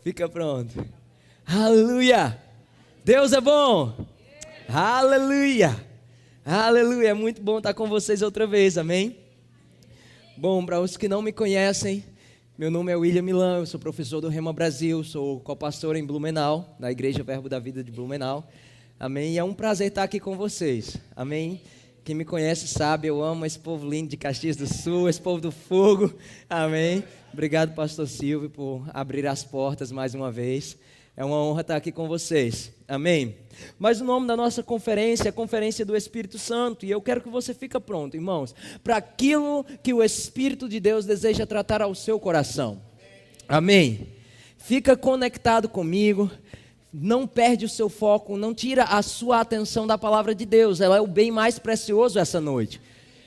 Fica pronto. Aleluia! Deus é bom! Aleluia! Aleluia! É muito bom estar com vocês outra vez, amém? Bom, para os que não me conhecem, meu nome é William Milan, eu sou professor do Rema Brasil, sou copastor em Blumenau, na Igreja Verbo da Vida de Blumenau, amém? E é um prazer estar aqui com vocês, amém? Quem me conhece sabe, eu amo esse povo lindo de Caxias do Sul, esse povo do fogo, amém? Obrigado, pastor Silvio, por abrir as portas mais uma vez. É uma honra estar aqui com vocês, amém? Mas o nome da nossa conferência é a Conferência do Espírito Santo, e eu quero que você fique pronto, irmãos, para aquilo que o Espírito de Deus deseja tratar ao seu coração, amém? Fica conectado comigo, não perde o seu foco, não tira a sua atenção da palavra de Deus, ela é o bem mais precioso essa noite,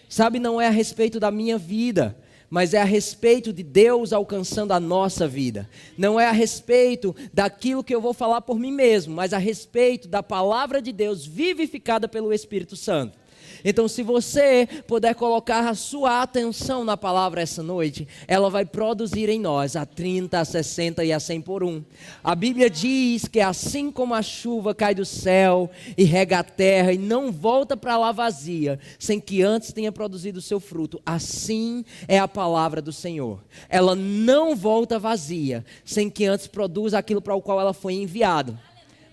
sabe, não é a respeito da minha vida, mas é a respeito de Deus alcançando a nossa vida. Não é a respeito daquilo que eu vou falar por mim mesmo, mas a respeito da palavra de Deus vivificada pelo Espírito Santo. Então, se você puder colocar a sua atenção na palavra essa noite, ela vai produzir em nós a 30, a 60 e a 100 por um. A Bíblia diz que assim como a chuva cai do céu e rega a terra e não volta para lá vazia, sem que antes tenha produzido o seu fruto, assim é a palavra do Senhor. Ela não volta vazia, sem que antes produza aquilo para o qual ela foi enviada.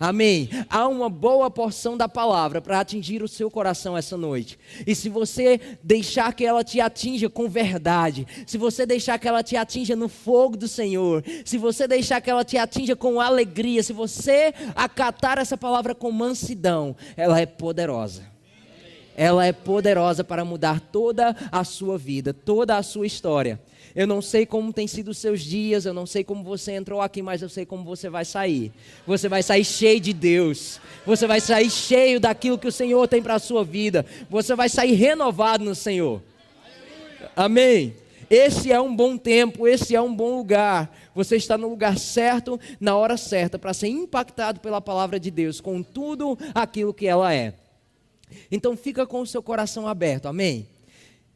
Amém. Há uma boa porção da palavra para atingir o seu coração essa noite. E se você deixar que ela te atinja com verdade, se você deixar que ela te atinja no fogo do Senhor, se você deixar que ela te atinja com alegria, se você acatar essa palavra com mansidão, ela é poderosa. Ela é poderosa para mudar toda a sua vida, toda a sua história. Eu não sei como tem sido os seus dias, eu não sei como você entrou aqui, mas eu sei como você vai sair. Você vai sair cheio de Deus, você vai sair cheio daquilo que o Senhor tem para a sua vida, você vai sair renovado no Senhor. Amém? Esse é um bom tempo, esse é um bom lugar. Você está no lugar certo, na hora certa, para ser impactado pela palavra de Deus, com tudo aquilo que ela é. Então fica com o seu coração aberto, amém?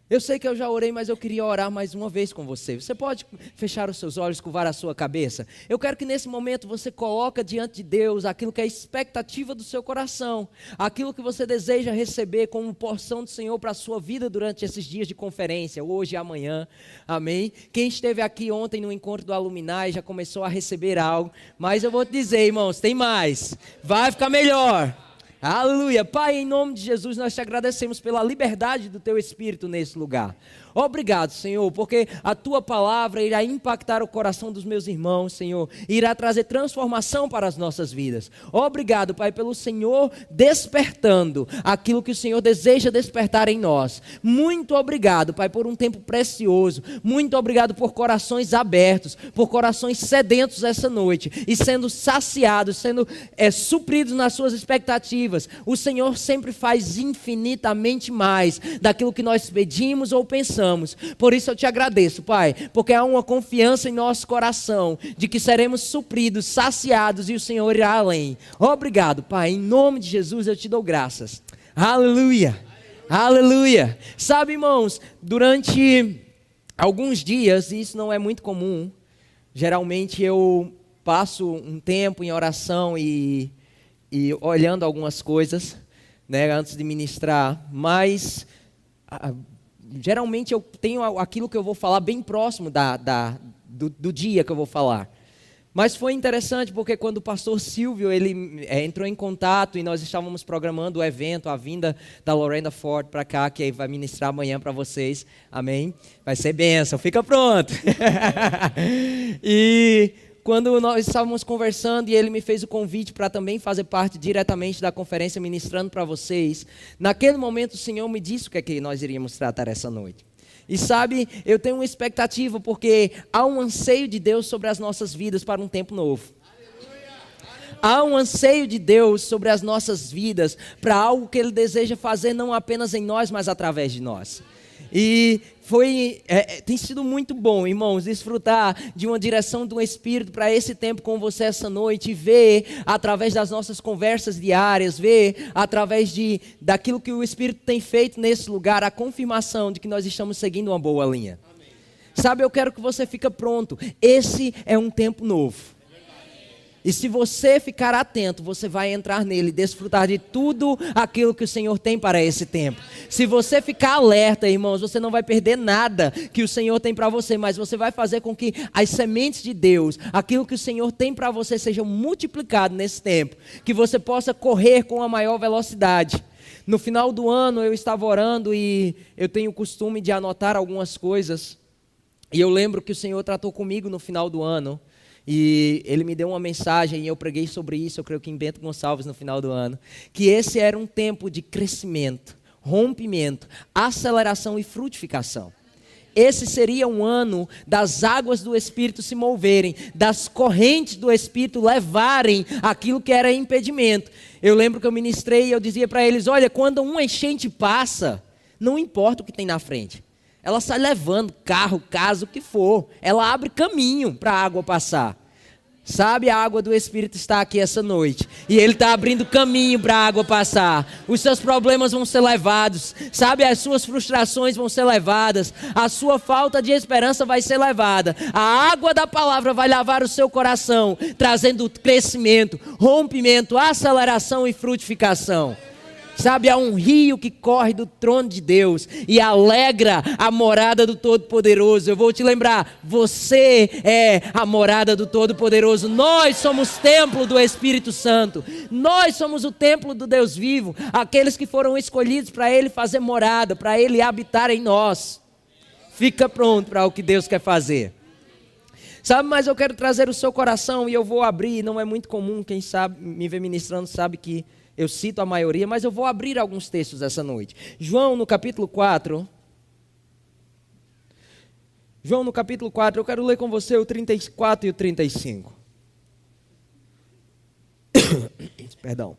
Eu sei que eu já orei, mas eu queria orar mais uma vez com você. Você pode fechar os seus olhos, curvar a sua cabeça? Eu quero que nesse momento você coloque diante de Deus aquilo que é a expectativa do seu coração, aquilo que você deseja receber como porção do Senhor para a sua vida durante esses dias de conferência, hoje e amanhã, amém? Quem esteve aqui ontem no encontro do Aluminai já começou a receber algo, mas eu vou te dizer, irmãos, tem mais, vai ficar melhor. Aleluia. Pai, em nome de Jesus, nós te agradecemos pela liberdade do teu Espírito nesse lugar. Obrigado, Senhor, porque a tua palavra irá impactar o coração dos meus irmãos, Senhor, irá trazer transformação para as nossas vidas. Obrigado, Pai, pelo Senhor despertando aquilo que o Senhor deseja despertar em nós. Muito obrigado, Pai, por um tempo precioso. Muito obrigado por corações abertos, por corações sedentos essa noite e sendo saciados, sendo supridos nas suas expectativas. O Senhor sempre faz infinitamente mais daquilo que nós pedimos ou pensamos. Por isso eu te agradeço, Pai, porque há uma confiança em nosso coração de que seremos supridos, saciados e o Senhor irá além. Obrigado, Pai, em nome de Jesus eu te dou graças. Aleluia, aleluia. Sabe, irmãos, durante alguns dias, e isso não é muito comum, geralmente eu passo um tempo em oração e olhando algumas coisas, né, antes de ministrar, mas geralmente eu tenho aquilo que eu vou falar bem próximo do dia que eu vou falar. Mas foi interessante porque quando o pastor Silvio ele entrou em contato e nós estávamos programando o evento, a vinda da Lorena Ford para cá, que vai ministrar amanhã para vocês, amém? Vai ser bênção, fica pronto. E quando nós estávamos conversando e ele me fez o convite para também fazer parte diretamente da conferência ministrando para vocês, naquele momento o Senhor me disse o que é que nós iríamos tratar essa noite. E sabe, eu tenho uma expectativa porque há um anseio de Deus sobre as nossas vidas para um tempo novo. Há um anseio de Deus sobre as nossas vidas para algo que Ele deseja fazer não apenas em nós, mas através de nós. E tem sido muito bom, irmãos, desfrutar de uma direção do Espírito para esse tempo com você essa noite, e ver através das nossas conversas diárias, ver através daquilo que o Espírito tem feito nesse lugar, a confirmação de que nós estamos seguindo uma boa linha. Amém. Sabe, eu quero que você fique pronto, esse é um tempo novo. E se você ficar atento, você vai entrar nele e desfrutar de tudo aquilo que o Senhor tem para esse tempo. Se você ficar alerta, irmãos, você não vai perder nada que o Senhor tem para você, mas você vai fazer com que as sementes de Deus, aquilo que o Senhor tem para você, sejam multiplicadas nesse tempo. Que você possa correr com a maior velocidade. No final do ano eu estava orando e eu tenho o costume de anotar algumas coisas. E eu lembro que o Senhor tratou comigo no final do ano. E Ele me deu uma mensagem e eu preguei sobre isso, eu creio que em Bento Gonçalves no final do ano. Que esse era um tempo de crescimento, rompimento, aceleração e frutificação. Esse seria um ano das águas do Espírito se moverem, das correntes do Espírito levarem aquilo que era impedimento. Eu lembro que eu ministrei e eu dizia para eles, olha, quando uma enchente passa, não importa o que tem na frente. Ela sai levando carro, casa, o que for. Ela abre caminho para a água passar. Sabe, a água do Espírito está aqui essa noite. E Ele está abrindo caminho para a água passar. Os seus problemas vão ser levados. Sabe, as suas frustrações vão ser levadas. A sua falta de esperança vai ser levada. A água da palavra vai lavar o seu coração, trazendo crescimento, rompimento, aceleração e frutificação. Sabe, há um rio que corre do trono de Deus e alegra a morada do Todo-Poderoso. Eu vou te lembrar, você é a morada do Todo-Poderoso. Nós somos templo do Espírito Santo. Nós somos o templo do Deus vivo. Aqueles que foram escolhidos para Ele fazer morada, para Ele habitar em nós. Fica pronto para o que Deus quer fazer. Sabe, mas eu quero trazer o seu coração e eu vou abrir. Não é muito comum, quem sabe, me vê ministrando sabe que eu cito a maioria, mas eu vou abrir alguns textos essa noite. João no capítulo 4. João no capítulo 4, eu quero ler com você o 34 e o 35. Perdão.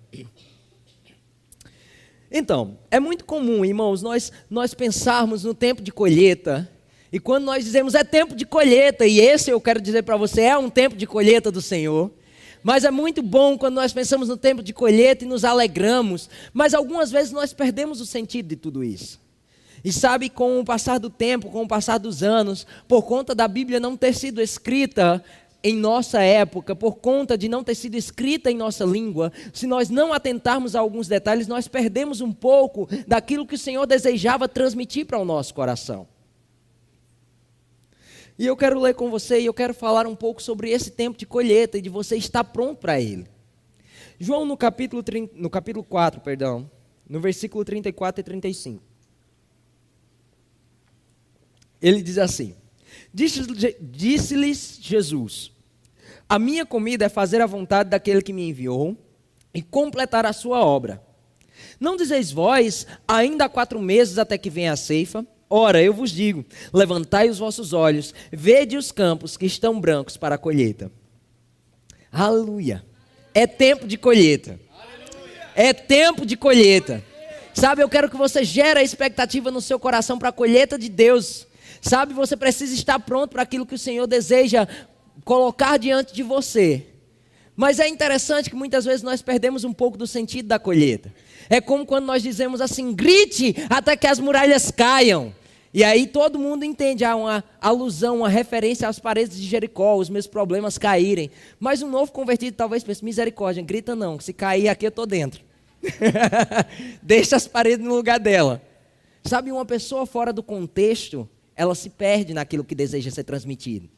Então, é muito comum, irmãos, nós pensarmos no tempo de colheita. E quando nós dizemos é tempo de colheita, e esse eu quero dizer para você, é um tempo de colheita do Senhor. Mas é muito bom quando nós pensamos no tempo de colheita e nos alegramos. Mas algumas vezes nós perdemos o sentido de tudo isso. E sabe, com o passar do tempo, com o passar dos anos, por conta da Bíblia não ter sido escrita em nossa época, por conta de não ter sido escrita em nossa língua, se nós não atentarmos a alguns detalhes, nós perdemos um pouco daquilo que o Senhor desejava transmitir para o nosso coração. E eu quero ler com você e eu quero falar um pouco sobre esse tempo de colheita e de você estar pronto para ele. João no capítulo 4, no versículo 34 e 35. Ele diz assim: Disse-lhes Jesus: a minha comida é fazer a vontade daquele que me enviou e completar a sua obra. Não dizeis vós, ainda há 4 meses até que venha a ceifa? Ora, eu vos digo, levantai os vossos olhos, vede os campos que estão brancos para a colheita. Aleluia. É tempo de colheita. É tempo de colheita. Sabe, eu quero que você gere a expectativa no seu coração para a colheita de Deus. Sabe, você precisa estar pronto para aquilo que o Senhor deseja colocar diante de você. Mas é interessante que muitas vezes nós perdemos um pouco do sentido da colheita. É como quando nós dizemos assim, grite até que as muralhas caiam. E aí todo mundo entende, há uma alusão, uma referência às paredes de Jericó, os meus problemas caírem. Mas um novo convertido talvez pense, misericórdia, grita não, que se cair aqui eu estou dentro. Deixa as paredes no lugar dela. Sabe, uma pessoa fora do contexto, ela se perde naquilo que deseja ser transmitido.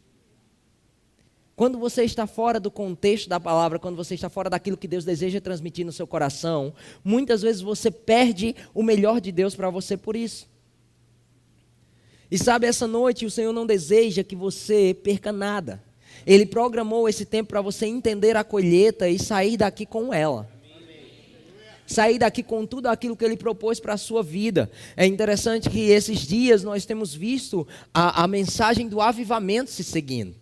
Quando você está fora do contexto da palavra, quando você está fora daquilo que Deus deseja transmitir no seu coração, muitas vezes você perde o melhor de Deus para você por isso. E sabe, essa noite o Senhor não deseja que você perca nada. Ele programou esse tempo para você entender a colheita e sair daqui com ela. Sair daqui com tudo aquilo que Ele propôs para a sua vida. É interessante que esses dias nós temos visto a mensagem do avivamento se seguindo.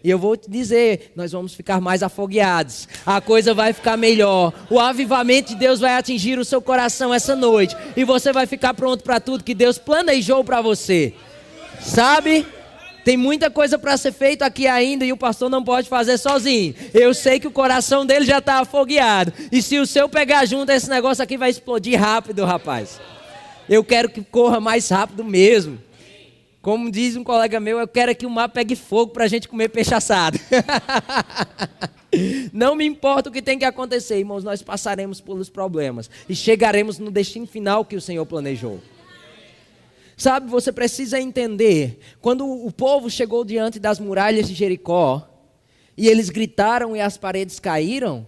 E eu vou te dizer, nós vamos ficar mais afogueados, a coisa vai ficar melhor, o avivamento de Deus vai atingir o seu coração essa noite, e você vai ficar pronto para tudo que Deus planejou para você, sabe? Tem muita coisa para ser feita aqui ainda, e o pastor não pode fazer sozinho, eu sei que o coração dele já está afogueado, e se o seu pegar junto, esse negócio aqui vai explodir rápido, rapaz, eu quero que corra mais rápido mesmo. Como diz um colega meu, eu quero que o mar pegue fogo para a gente comer peixe assado. Não me importa o que tem que acontecer, irmãos, nós passaremos pelos problemas e chegaremos no destino final que o Senhor planejou. Sabe, você precisa entender, quando o povo chegou diante das muralhas de Jericó, e eles gritaram e as paredes caíram,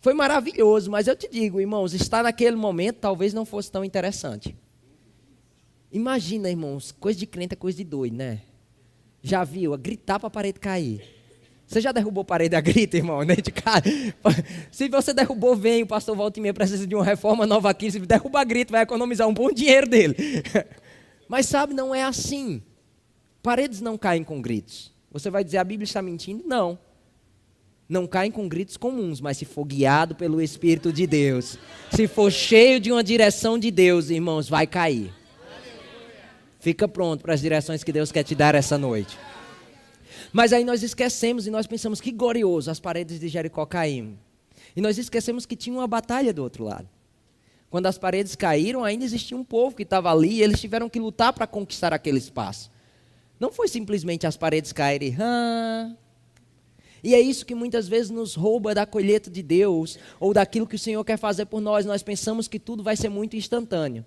foi maravilhoso, mas eu te digo, irmãos, estar naquele momento talvez não fosse tão interessante. Imagina, irmãos, coisa de crente é coisa de doido, né? Já viu, a gritar para a parede cair. Você já derrubou parede a grito, irmão? Né? De cara. Se você derrubou, vem, o pastor volta e meia precisa de uma reforma nova aqui, se derruba a grito, vai economizar um bom dinheiro dele. Mas sabe, não é assim. Paredes não caem com gritos. Você vai dizer, a Bíblia está mentindo? Não. Não caem com gritos comuns, mas se for guiado pelo Espírito de Deus, se for cheio de uma direção de Deus, irmãos, vai cair. Fica pronto para as direções que Deus quer te dar essa noite. Mas aí nós esquecemos e nós pensamos que glorioso, as paredes de Jericó caíram. E nós esquecemos que tinha uma batalha do outro lado. Quando as paredes caíram, ainda existia um povo que estava ali e eles tiveram que lutar para conquistar aquele espaço. Não foi simplesmente as paredes caírem. E é isso que muitas vezes nos rouba da colheita de Deus ou daquilo que o Senhor quer fazer por nós. Nós pensamos que tudo vai ser muito instantâneo.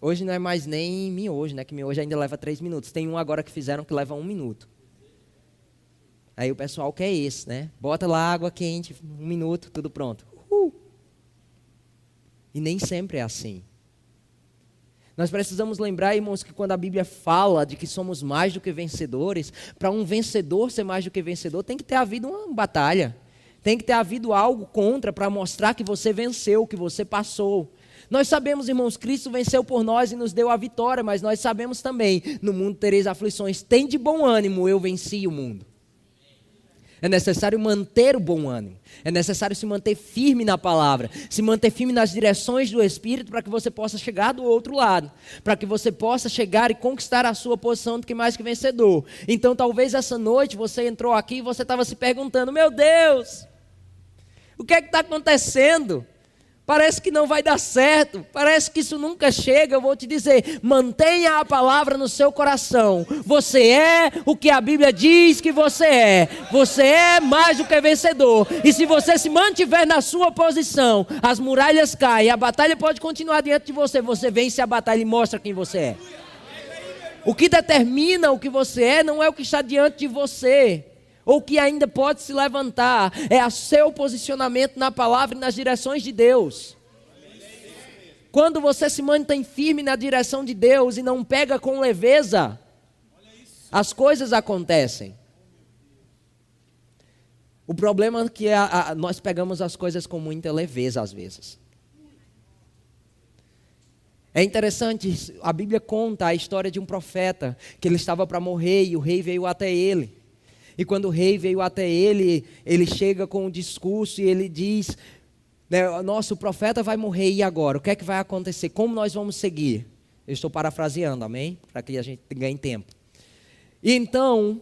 Hoje não é mais nem miojo, né? Que miojo ainda leva 3 minutos. Tem um agora que fizeram que leva 1 minuto. Aí o pessoal quer esse, né? Bota lá água quente, 1 minuto, tudo pronto. E nem sempre é assim. Nós precisamos lembrar, irmãos, que quando a Bíblia fala de que somos mais do que vencedores, para um vencedor ser mais do que vencedor, tem que ter havido uma batalha. Tem que ter havido algo contra para mostrar que você venceu, que você passou. Nós sabemos, irmãos, Cristo venceu por nós e nos deu a vitória, mas nós sabemos também, no mundo tereis aflições, tem de bom ânimo, eu venci o mundo. É necessário manter o bom ânimo. É necessário se manter firme na palavra. Se manter firme nas direções do Espírito para que você possa chegar do outro lado. Para que você possa chegar e conquistar a sua posição do que mais que vencedor. Então talvez essa noite você entrou aqui e você estava se perguntando, meu Deus, o que é que está acontecendo? Parece que não vai dar certo, parece que isso nunca chega. Eu vou te dizer, mantenha a palavra no seu coração. Você é o que a Bíblia diz que você é. Você é mais do que vencedor. E se você se mantiver na sua posição, as muralhas caem, a batalha pode continuar diante de você. Você vence a batalha e mostra quem você é. O que determina o que você é não é o que está diante de você, ou que ainda pode se levantar, é o seu posicionamento na palavra e nas direções de Deus. Quando você se mantém firme na direção de Deus e não pega com leveza, as coisas acontecem. O problema é que nós pegamos as coisas com muita leveza às vezes. É interessante, a Bíblia conta a história de um profeta, que ele estava para morrer e o rei veio até ele. E quando o rei veio até ele, ele chega com um discurso e ele diz, né, nossa, o profeta vai morrer e agora? O que é que vai acontecer? Como nós vamos seguir? Eu estou parafraseando, amém? Para que a gente ganhe tempo. E então,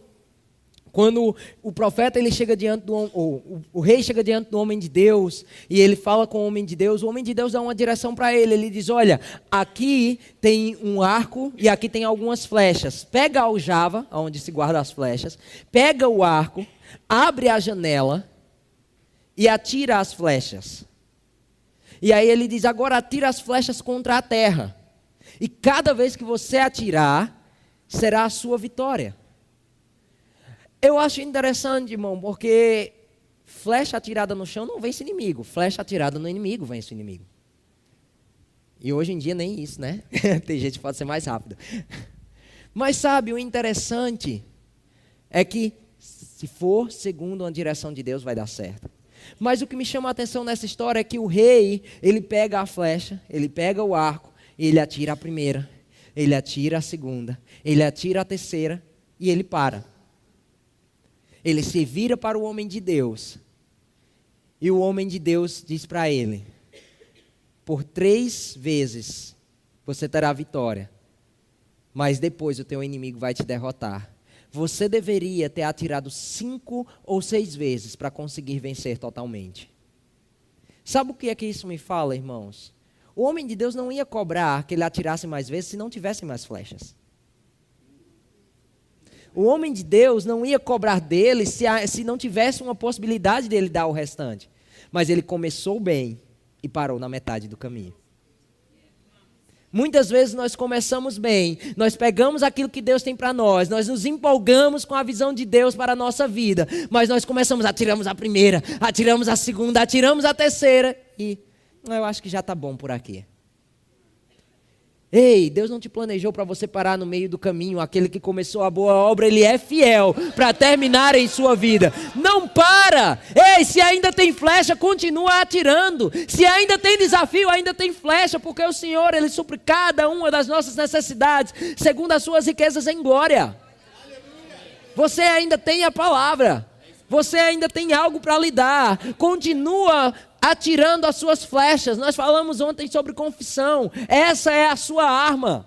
quando o profeta ele chega diante o rei chega diante do homem de Deus e ele fala com o homem de Deus, o homem de Deus dá uma direção para ele. Ele diz, olha, aqui tem um arco e aqui tem algumas flechas. Pega a aljava, onde se guarda as flechas, pega o arco, abre a janela e atira as flechas. E aí ele diz, agora atira as flechas contra a terra. E cada vez que você atirar, será a sua vitória. Eu acho interessante, irmão, porque flecha atirada no chão não vence inimigo. Flecha atirada no inimigo vence o inimigo. E hoje em dia nem isso, né? Tem gente que pode ser mais rápido. Mas sabe, o interessante é que se for segundo a direção de Deus vai dar certo. Mas o que me chama a atenção nessa história é que o rei, ele pega a flecha, ele pega o arco, e ele atira a primeira, ele atira a segunda, ele atira a terceira e ele para. Ele se vira para o homem de Deus. E o homem de Deus diz para ele, por 3 vezes você terá vitória, mas depois o teu inimigo vai te derrotar. Você deveria ter atirado 5 ou 6 vezes para conseguir vencer totalmente. Sabe o que é que isso me fala, irmãos? O homem de Deus não ia cobrar que ele atirasse mais vezes se não tivesse mais flechas. O homem de Deus não ia cobrar dele se não tivesse uma possibilidade dele dar o restante. Mas ele começou bem e parou na metade do caminho. Muitas vezes nós começamos bem, nós pegamos aquilo que Deus tem para nós nos empolgamos com a visão de Deus para a nossa vida, mas nós começamos, atiramos a primeira, atiramos a segunda, atiramos a terceira e eu acho que já está bom por aqui. Ei, Deus não te planejou para você parar no meio do caminho. Aquele que começou a boa obra, Ele é fiel para terminar em sua vida. Não para! Ei, se ainda tem flecha, continua atirando. Se ainda tem desafio, ainda tem flecha, porque o Senhor, Ele supre cada uma das nossas necessidades, segundo as suas riquezas em glória. Você ainda tem a palavra. Você ainda tem algo para lidar. Continua atirando as suas flechas. Nós falamos ontem sobre confissão. Essa é a sua arma.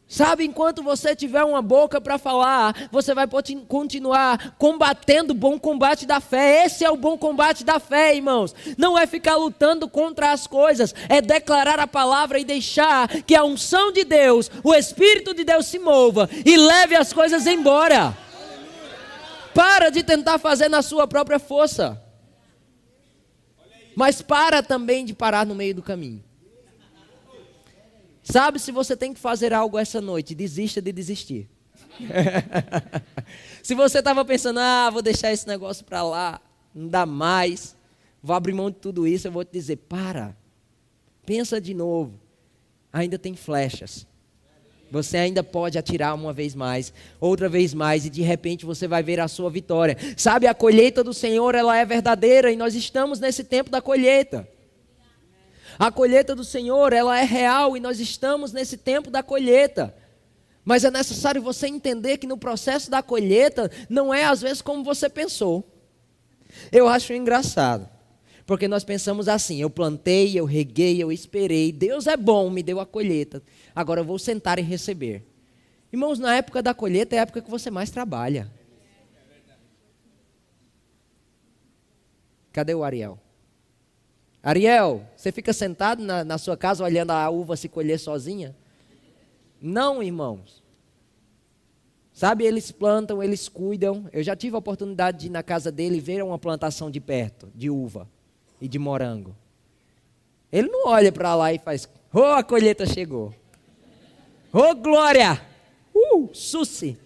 Sabe, enquanto você tiver uma boca para falar, você vai continuar combatendo o bom combate da fé. Esse é o bom combate da fé, irmãos. Não é ficar lutando contra as coisas, é declarar a palavra e deixar que a unção de Deus, o Espírito de Deus se mova e leve as coisas embora. Para de tentar fazer na sua própria força. Mas para também de parar no meio do caminho. Sabe, se você tem que fazer algo essa noite, desista de desistir. Se você estava pensando, vou deixar esse negócio para lá, não dá mais, vou abrir mão de tudo isso, eu vou te dizer, pensa de novo, ainda tem flechas. Você ainda pode atirar uma vez mais, outra vez mais, e de repente você vai ver a sua vitória. Sabe, a colheita do Senhor, ela é verdadeira, e nós estamos nesse tempo da colheita. A colheita do Senhor, ela é real, e nós estamos nesse tempo da colheita. Mas é necessário você entender que no processo da colheita, não é às vezes como você pensou. Eu acho engraçado, porque nós pensamos assim, eu plantei, eu reguei, eu esperei, Deus é bom, me deu a colheita. Agora eu vou sentar e receber. Irmãos, na época da colheita é a época que você mais trabalha. Cadê o Ariel? Ariel, você fica sentado na sua casa olhando a uva se colher sozinha? Não, irmãos. Sabe, eles plantam, eles cuidam. Eu já tive a oportunidade de ir na casa dele e ver uma plantação de perto, de uva e de morango. Ele não olha para lá e faz, a colheita chegou. Glória! Sussi!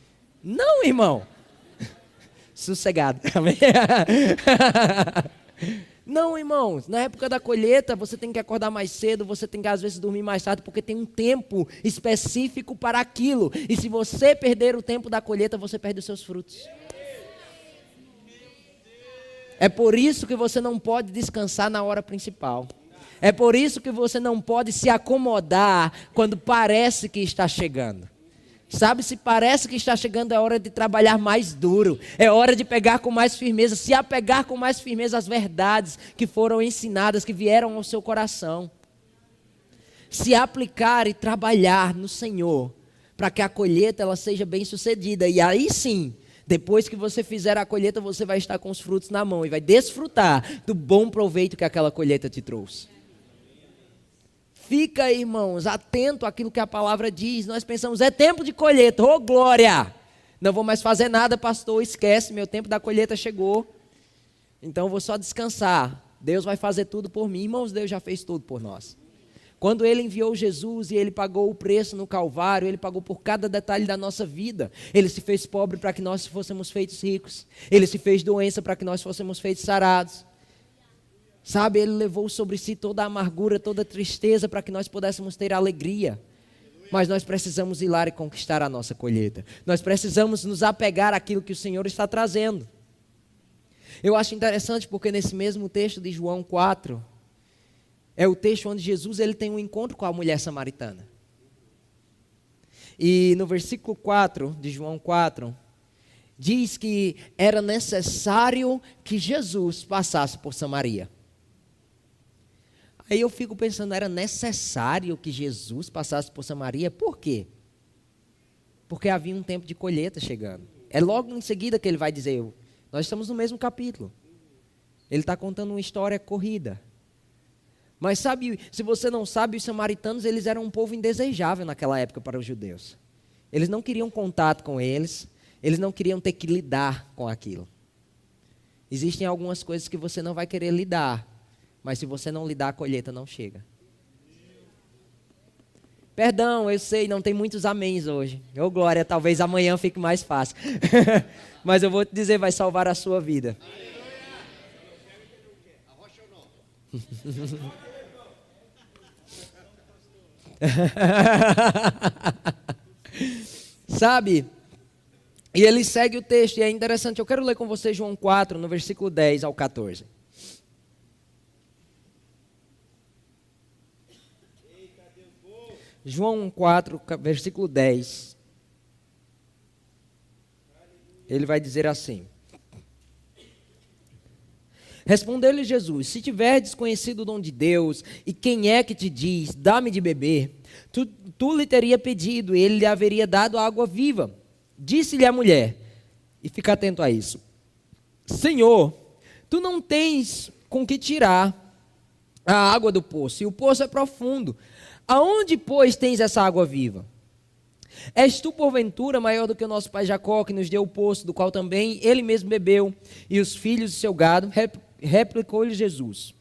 Não, irmão! Sossegado. Amém? Não, irmãos, na época da colheita você tem que acordar mais cedo, você tem que às vezes dormir mais tarde, porque tem um tempo específico para aquilo. E se você perder o tempo da colheita, você perde os seus frutos. É por isso que você não pode descansar na hora principal. É por isso que você não pode se acomodar quando parece que está chegando. Sabe, se parece que está chegando, é hora de trabalhar mais duro. É hora de pegar com mais firmeza, se apegar com mais firmeza às verdades que foram ensinadas, que vieram ao seu coração. Se aplicar e trabalhar no Senhor, para que a colheita ela seja bem sucedida. E aí sim, depois que você fizer a colheita, você vai estar com os frutos na mão e vai desfrutar do bom proveito que aquela colheita te trouxe. Fica, irmãos, atento àquilo que a palavra diz. Nós pensamos, é tempo de colheita, glória! Não vou mais fazer nada, pastor, esquece, meu tempo da colheita chegou. Então vou só descansar. Deus vai fazer tudo por mim. Irmãos, Deus já fez tudo por nós. Quando Ele enviou Jesus e Ele pagou o preço no Calvário, Ele pagou por cada detalhe da nossa vida. Ele se fez pobre para que nós fôssemos feitos ricos. Ele se fez doença para que nós fôssemos feitos sarados. Sabe, Ele levou sobre si toda a amargura, toda a tristeza para que nós pudéssemos ter alegria. Mas nós precisamos ir lá e conquistar a nossa colheita. Nós precisamos nos apegar àquilo que o Senhor está trazendo. Eu acho interessante porque nesse mesmo texto de João 4, é o texto onde Jesus ele tem um encontro com a mulher samaritana. E no versículo 4 de João 4, diz que era necessário que Jesus passasse por Samaria. Aí eu fico pensando, era necessário que Jesus passasse por Samaria? Por quê? Porque havia um tempo de colheita chegando. É logo em seguida que ele vai dizer, nós estamos no mesmo capítulo. Ele está contando uma história corrida. Mas sabe, se você não sabe, os samaritanos eles eram um povo indesejável naquela época para os judeus. Eles não queriam contato com eles não queriam ter que lidar com aquilo. Existem algumas coisas que você não vai querer lidar, mas se você não lidar, a colheita não chega. Perdão, eu sei, não tem muitos améns hoje. Ô glória, talvez amanhã fique mais fácil. Mas eu vou te dizer, vai salvar a sua vida. Sabe? E ele segue o texto, e é interessante. Eu quero ler com você João 4, no versículo 10 ao 14. João 4, versículo 10. Ele vai dizer assim: respondeu-lhe Jesus: se tiverdes conhecido o dom de Deus, e quem é que te diz, dá-me de beber, tu lhe teria pedido, e ele lhe haveria dado água viva. Disse-lhe a mulher, e fica atento a isso: Senhor, tu não tens com que tirar a água do poço, e o poço é profundo. Aonde, pois, tens essa água viva? És tu, porventura, maior do que o nosso pai Jacó, que nos deu o poço, do qual também ele mesmo bebeu, e os filhos de seu gado? Replicou-lhe Jesus: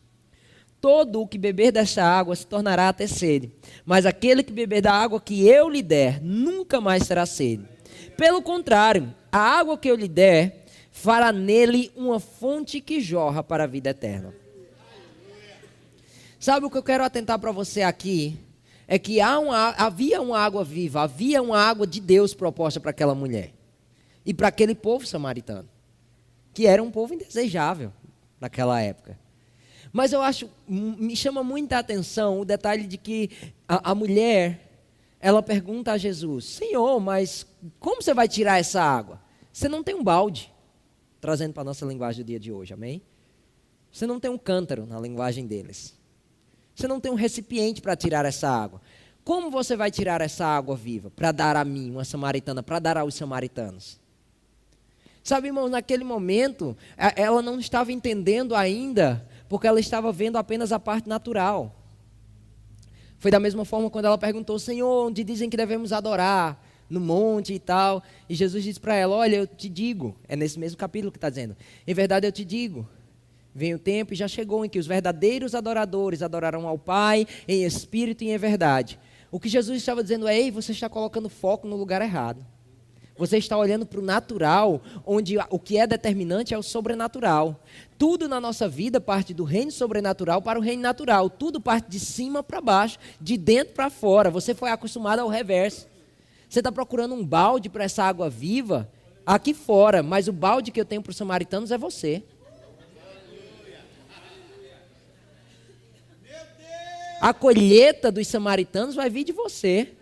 todo o que beber desta água se tornará a ter sede, mas aquele que beber da água que eu lhe der, nunca mais terá sede. Pelo contrário, a água que eu lhe der, fará nele uma fonte que jorra para a vida eterna. Sabe o que eu quero atentar para você aqui? É que havia uma água viva, havia uma água de Deus proposta para aquela mulher. E para aquele povo samaritano, que era um povo indesejável naquela época. Mas eu acho, me chama muita atenção o detalhe de que a mulher, ela pergunta a Jesus: Senhor, mas como você vai tirar essa água? Você não tem um balde, trazendo para a nossa linguagem do dia de hoje, amém? Você não tem um cântaro na linguagem deles. Você não tem um recipiente para tirar essa água. Como você vai tirar essa água viva para dar a mim, uma samaritana, para dar aos samaritanos? Sabe, irmãos, naquele momento, ela não estava entendendo ainda, porque ela estava vendo apenas a parte natural. Foi da mesma forma quando ela perguntou: Senhor, onde dizem que devemos adorar? No monte e tal. E Jesus disse para ela: olha, eu te digo, é nesse mesmo capítulo que está dizendo, em verdade eu te digo, vem o tempo e já chegou em que os verdadeiros adoradores adorarão ao Pai em espírito e em verdade. O que Jesus estava dizendo é: ei, você está colocando foco no lugar errado. Você está olhando para o natural, onde o que é determinante é o sobrenatural. Tudo na nossa vida parte do reino sobrenatural para o reino natural. Tudo parte de cima para baixo, de dentro para fora. Você foi acostumado ao reverso. Você está procurando um balde para essa água viva aqui fora, mas o balde que eu tenho para os samaritanos é você. A colheita dos samaritanos vai vir de você.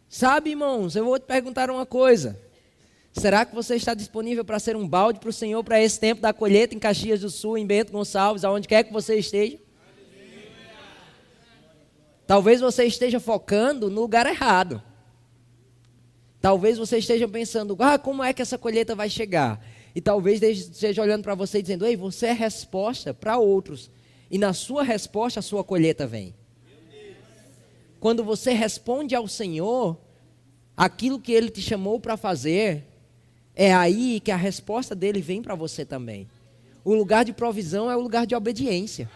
Sabe, irmãos, eu vou te perguntar uma coisa. Será que você está disponível para ser um balde para o Senhor para esse tempo da colheita em Caxias do Sul, em Bento Gonçalves, aonde quer que você esteja? Talvez você esteja focando no lugar errado. Talvez você esteja pensando: como é que essa colheita vai chegar? E talvez esteja olhando para você e dizendo: ei, você é resposta para outros. E na sua resposta a sua colheita vem. Quando você responde ao Senhor aquilo que Ele te chamou para fazer, é aí que a resposta dele vem para você também. O lugar de provisão é o lugar de obediência.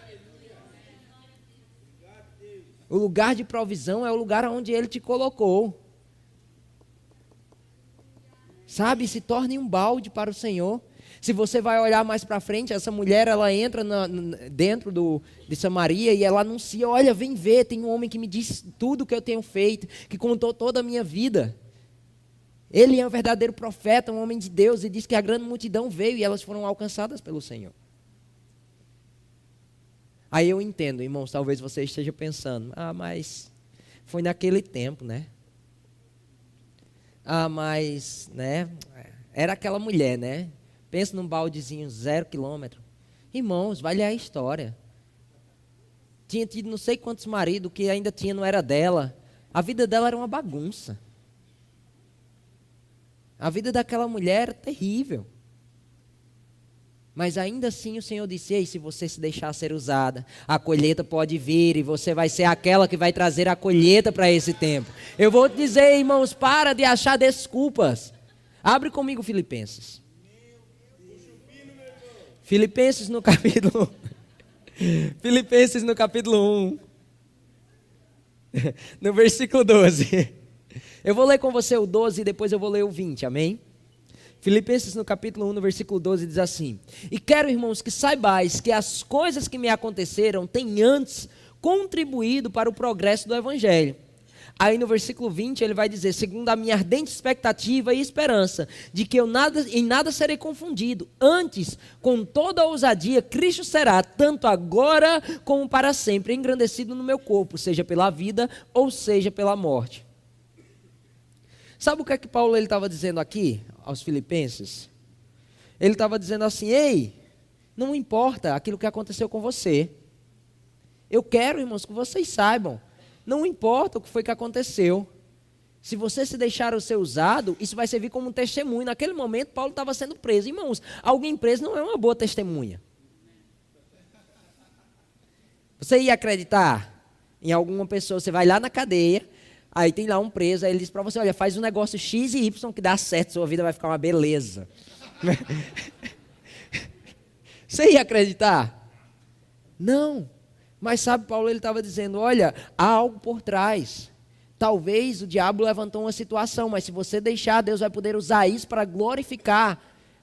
O lugar de provisão é o lugar onde Ele te colocou. Sabe, se torne um balde para o Senhor. Se você vai olhar mais para frente, essa mulher, ela entra dentro de Samaria e ela anuncia: olha, vem ver, tem um homem que me diz tudo o que eu tenho feito, que contou toda a minha vida. Ele é um verdadeiro profeta, um homem de Deus, e diz que a grande multidão veio e elas foram alcançadas pelo Senhor. Aí eu entendo, irmãos, talvez você esteja pensando: mas foi naquele tempo, né? Mas, né, era aquela mulher, né? Pensa num baldezinho 0 quilômetro. Irmãos, vai ler a história. Tinha tido não sei quantos maridos, que ainda tinha, não era dela. A vida dela era uma bagunça. A vida daquela mulher era terrível. Mas ainda assim o Senhor disse: ei, se você se deixar ser usada, a colheita pode vir e você vai ser aquela que vai trazer a colheita para esse tempo. Eu vou te dizer, irmãos, para de achar desculpas. Abre comigo Filipenses. Filipenses no capítulo Filipenses no capítulo 1. No versículo 12. Eu vou ler com você o 12 e depois eu vou ler o 20, amém? Filipenses no capítulo 1, no versículo 12 diz assim: e quero, irmãos, que saibais que as coisas que me aconteceram têm antes contribuído para o progresso do evangelho. Aí no versículo 20 ele vai dizer: segundo a minha ardente expectativa e esperança, de que eu em nada serei confundido, antes, com toda a ousadia, Cristo será, tanto agora como para sempre, engrandecido no meu corpo, seja pela vida ou seja pela morte. Sabe o que é que Paulo estava dizendo aqui aos filipenses? Ele estava dizendo assim: ei, não importa aquilo que aconteceu com você. Eu quero, irmãos, que vocês saibam. Não importa o que foi que aconteceu. Se você se deixar ser usado, isso vai servir como um testemunho. Naquele momento, Paulo estava sendo preso. Irmãos, alguém preso não é uma boa testemunha. Você ia acreditar em alguma pessoa, você vai lá na cadeia, aí tem lá um preso, aí ele diz para você: olha, faz um negócio X e Y que dá certo, sua vida vai ficar uma beleza. Você ia acreditar? Não. Mas sabe, Paulo, ele estava dizendo: olha, há algo por trás. Talvez o diabo levantou uma situação, mas se você deixar, Deus vai poder usar isso para glorificar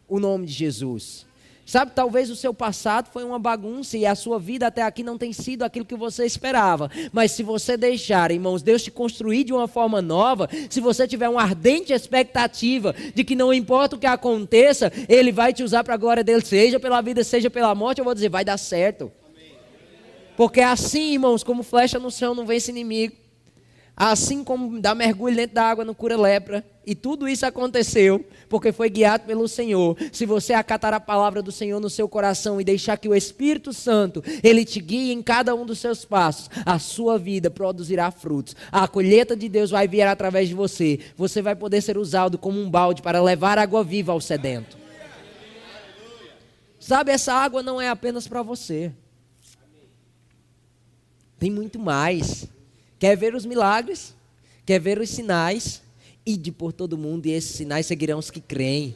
o nome de Jesus. Sabe, talvez o seu passado foi uma bagunça e a sua vida até aqui não tem sido aquilo que você esperava. Mas se você deixar, irmãos, Deus te construir de uma forma nova, se você tiver uma ardente expectativa de que não importa o que aconteça, Ele vai te usar para a glória dEle, seja pela vida, seja pela morte, eu vou dizer, vai dar certo. Porque assim, irmãos, como flecha no chão não vence inimigo, assim como dar mergulho dentro da água não cura lepra, e tudo isso aconteceu porque foi guiado pelo Senhor. Se você acatar a palavra do Senhor no seu coração e deixar que o Espírito Santo, Ele te guie em cada um dos seus passos, a sua vida produzirá frutos. A colheita de Deus vai vir através de você. Você vai poder ser usado como um balde para levar água viva ao sedento. Sabe, essa água não é apenas para você. Tem muito mais. Quer ver os milagres? Quer ver os sinais? Ide por todo mundo e esses sinais seguirão os que creem.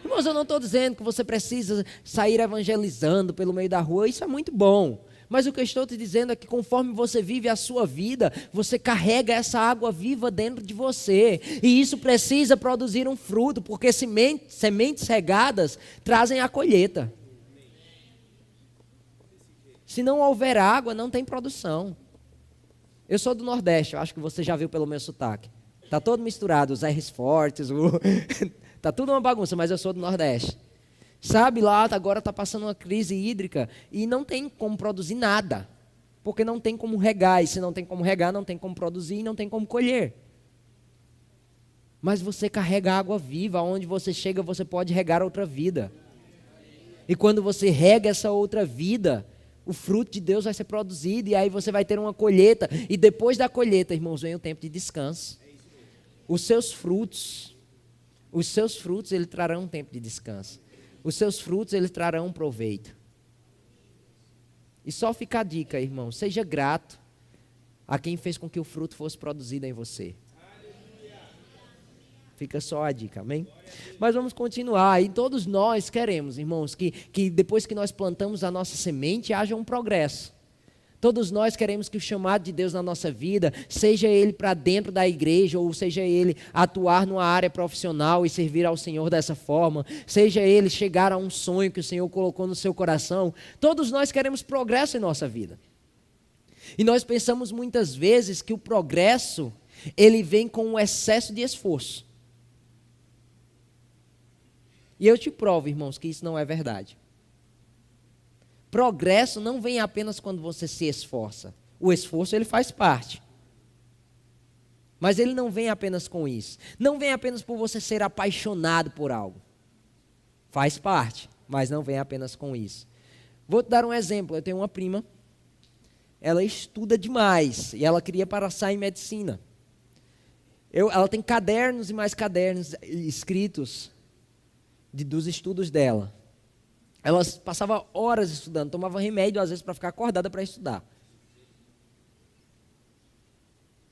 Irmãos, eu não estou dizendo que você precisa sair evangelizando pelo meio da rua. Isso é muito bom. Mas o que eu estou te dizendo é que conforme você vive a sua vida, você carrega essa água viva dentro de você. E isso precisa produzir um fruto, porque sementes regadas trazem a colheita. Se não houver água, não tem produção. Eu sou do Nordeste, eu acho que você já viu pelo meu sotaque. Está todo misturado, os R's fortes, está tudo uma bagunça, mas eu sou do Nordeste. Sabe, lá agora está passando uma crise hídrica e não tem como produzir nada. Porque não tem como regar, e se não tem como regar, não tem como produzir e não tem como colher. Mas você carrega água viva, onde você chega você pode regar outra vida. E quando você rega essa outra vida, o fruto de Deus vai ser produzido e aí você vai ter uma colheita. E depois da colheita, irmãos, vem o tempo de descanso. Os seus frutos, eles trarão um tempo de descanso. Os seus frutos, eles trarão um proveito. E só fica a dica, irmão, seja grato a quem fez com que o fruto fosse produzido em você. Fica só a dica, amém? Mas vamos continuar. E todos nós queremos, irmãos, que depois que nós plantamos a nossa semente, haja um progresso. Todos nós queremos que o chamado de Deus na nossa vida, seja ele para dentro da igreja, ou seja ele atuar numa área profissional e servir ao Senhor dessa forma, seja ele chegar a um sonho que o Senhor colocou no seu coração. Todos nós queremos progresso em nossa vida. E nós pensamos muitas vezes que o progresso, ele vem com um excesso de esforço. E eu te provo, irmãos, que isso não é verdade. Progresso não vem apenas quando você se esforça. O esforço, ele faz parte. Mas ele não vem apenas com isso. Não vem apenas por você ser apaixonado por algo. Faz parte, mas não vem apenas com isso. Vou te dar um exemplo. Eu tenho uma prima. Ela estuda demais e ela queria passar em medicina. Ela tem cadernos e mais cadernos escritos dos estudos dela. Ela passava horas estudando, tomava remédio às vezes para ficar acordada para estudar.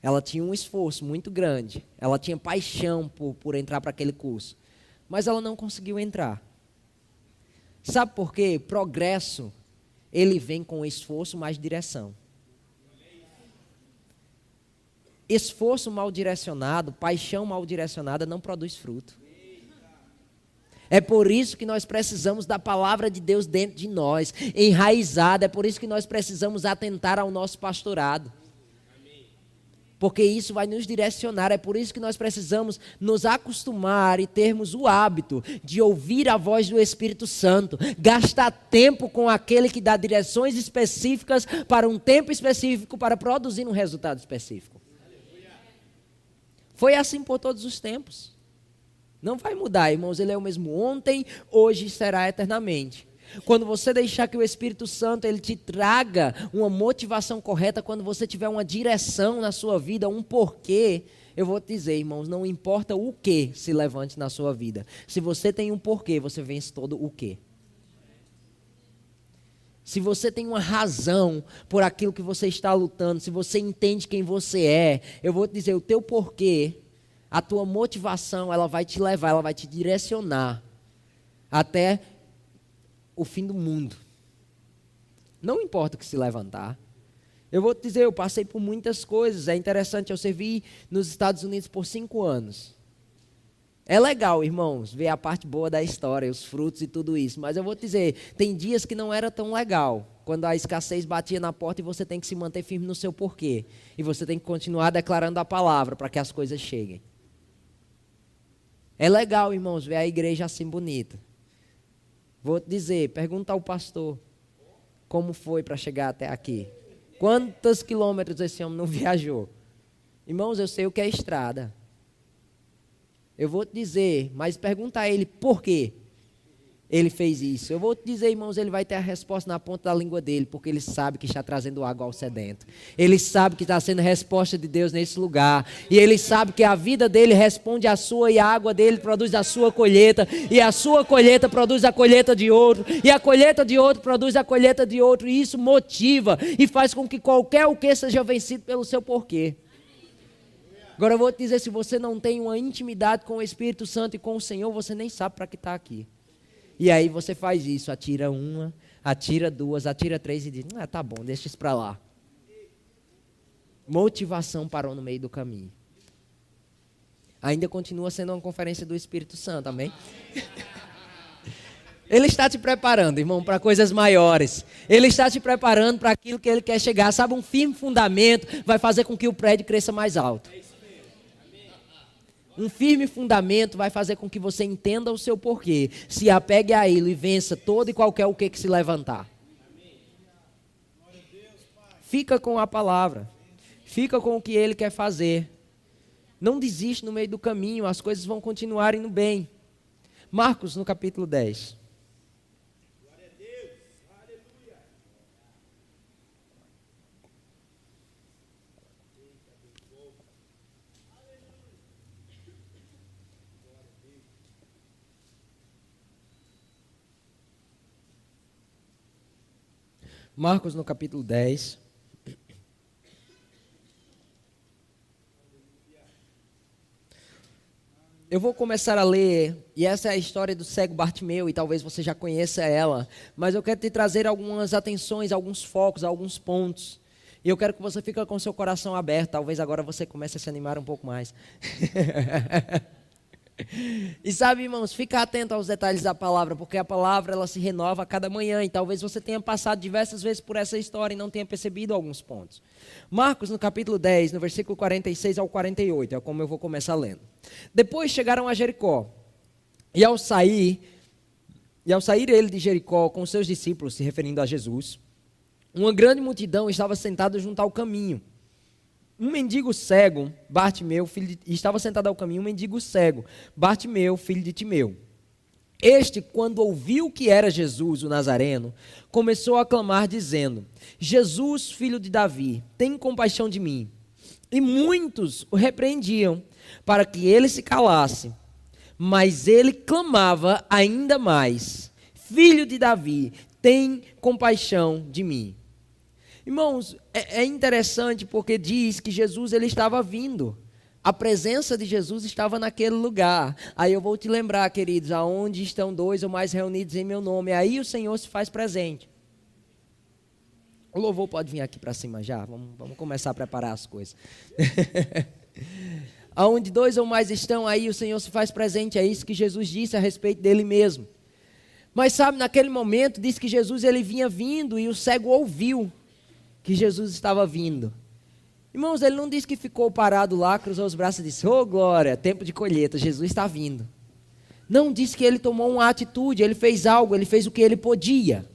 Ela tinha um esforço muito grande, ela tinha paixão por entrar para aquele curso, mas ela não conseguiu entrar. Sabe por quê? Progresso, ele vem com esforço mais direção. Esforço mal direcionado, paixão mal direcionada não produz fruto. É por isso que nós precisamos da palavra de Deus dentro de nós, enraizada. É por isso que nós precisamos atentar ao nosso pastorado. Porque isso vai nos direcionar. É por isso que nós precisamos nos acostumar e termos o hábito de ouvir a voz do Espírito Santo. Gastar tempo com aquele que dá direções específicas para um tempo específico para produzir um resultado específico. Foi assim por todos os tempos. Não vai mudar, irmãos. Ele é o mesmo ontem, hoje e será eternamente. Quando você deixar que o Espírito Santo ele te traga uma motivação correta, quando você tiver uma direção na sua vida, um porquê, eu vou te dizer, irmãos, não importa o que se levante na sua vida. Se você tem um porquê, você vence todo o quê. Se você tem uma razão por aquilo que você está lutando, se você entende quem você é, eu vou te dizer, o teu porquê, a tua motivação, ela vai te levar, ela vai te direcionar até o fim do mundo. Não importa o que se levantar. Eu vou te dizer, eu passei por muitas coisas. É interessante, eu servi nos Estados Unidos por 5 anos. É legal, irmãos, ver a parte boa da história, os frutos e tudo isso. Mas eu vou te dizer, tem dias que não era tão legal. Quando a escassez batia na porta e você tem que se manter firme no seu porquê. E você tem que continuar declarando a palavra para que as coisas cheguem. É legal, irmãos, ver a igreja assim bonita. Vou te dizer, pergunta ao pastor como foi para chegar até aqui. Quantos quilômetros esse homem não viajou? Irmãos, eu sei o que é estrada. Eu vou te dizer, mas pergunta a ele por quê ele fez isso. Eu vou te dizer, irmãos, ele vai ter a resposta na ponta da língua dele, porque ele sabe que está trazendo água ao sedento. Ele sabe que está sendo resposta de Deus nesse lugar. E ele sabe que a vida dele responde à sua e a água dele produz a sua colheita. E a sua colheita produz a colheita de outro. E a colheita de outro produz a colheita de outro. E isso motiva e faz com que qualquer o que seja vencido pelo seu porquê. Agora eu vou te dizer, se você não tem uma intimidade com o Espírito Santo e com o Senhor, você nem sabe para que está aqui. E aí você faz isso, atira uma, atira duas, atira três e diz, tá bom, deixa isso para lá. Motivação parou no meio do caminho. Ainda continua sendo uma conferência do Espírito Santo, amém? Ele está te preparando, irmão, para coisas maiores. Ele está te preparando para aquilo que ele quer chegar. Sabe, um firme fundamento vai fazer com que o prédio cresça mais alto. Um firme fundamento vai fazer com que você entenda o seu porquê, se apegue a ele e vença todo e qualquer o que se levantar. Fica com a palavra, fica com o que ele quer fazer. Não desiste no meio do caminho, as coisas vão continuar indo bem. Marcos, no capítulo 10. Marcos no capítulo 10. Eu vou começar a ler, e essa é a história do cego Bartimeu, e talvez você já conheça ela, mas eu quero te trazer algumas atenções, alguns focos, alguns pontos. E eu quero que você fique com seu coração aberto, talvez agora você comece a se animar um pouco mais. E sabe, irmãos, fica atento aos detalhes da palavra, porque a palavra ela se renova a cada manhã, e talvez você tenha passado diversas vezes por essa história e não tenha percebido alguns pontos. Marcos no capítulo 10, no versículo 46 ao 48, é como eu vou começar lendo. Depois chegaram a Jericó, e ao sair ele de Jericó com seus discípulos, se referindo a Jesus, uma grande multidão estava sentada junto ao caminho. Um mendigo cego, Bartimeu, estava sentado ao caminho, um mendigo cego, Bartimeu, filho de Timeu. Este, quando ouviu que era Jesus, o Nazareno, começou a clamar, dizendo, Jesus, filho de Davi, tem compaixão de mim. E muitos o repreendiam, para que ele se calasse. Mas ele clamava ainda mais, filho de Davi, tem compaixão de mim. Irmãos, é interessante porque diz que Jesus ele estava vindo. A presença de Jesus estava naquele lugar. Aí eu vou te lembrar, queridos, aonde estão 2 ou mais reunidos em meu nome, aí o Senhor se faz presente. O louvor pode vir aqui para cima já? Vamos começar a preparar as coisas. Aonde 2 ou mais estão, aí o Senhor se faz presente. É isso que Jesus disse a respeito dele mesmo. Mas sabe, naquele momento, diz que Jesus ele vinha vindo e o cego ouviu que Jesus estava vindo. Irmãos, ele não disse que ficou parado lá, cruzou os braços e disse, ô glória, tempo de colheita, Jesus está vindo. Não, disse que ele tomou uma atitude, ele fez algo, ele fez o que ele podia.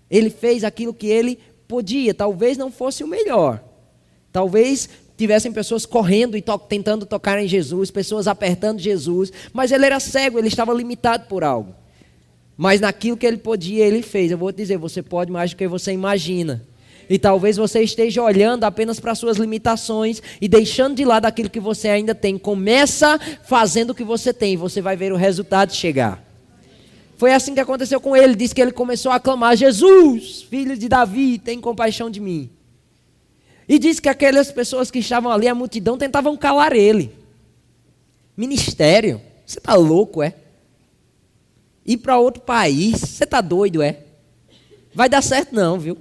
Ele fez aquilo que ele podia, talvez não fosse o melhor. Talvez tivessem pessoas correndo e tentando tocar em Jesus, pessoas apertando Jesus, mas ele era cego, ele estava limitado por algo. Mas naquilo que ele podia, ele fez. Eu vou te dizer, você pode mais do que você imagina. E talvez você esteja olhando apenas para as suas limitações e deixando de lado aquilo que você ainda tem. Começa fazendo o que você tem e você vai ver o resultado chegar. Foi assim que aconteceu com ele. Diz que ele começou a clamar, Jesus, filho de Davi, tem compaixão de mim. E diz que aquelas pessoas que estavam ali, a multidão, tentavam calar ele. Ministério? Você está louco, é? Ir para outro país? Você está doido, é? Vai dar certo não, viu?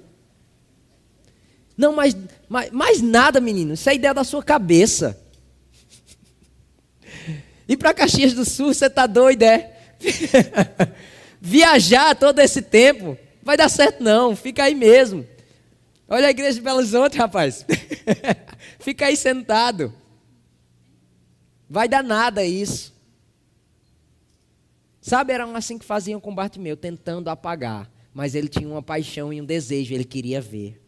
Não, mas nada, menino. Isso é ideia da sua cabeça. Ir para Caxias do Sul, você está doido, é? Viajar todo esse tempo, vai dar certo não. Fica aí mesmo. Olha a igreja de Belo Horizonte, rapaz. Fica aí sentado. Vai dar nada isso. Sabe, eram assim que faziam com Bartimeu, tentando apagar. Mas ele tinha uma paixão e um desejo, ele queria ver.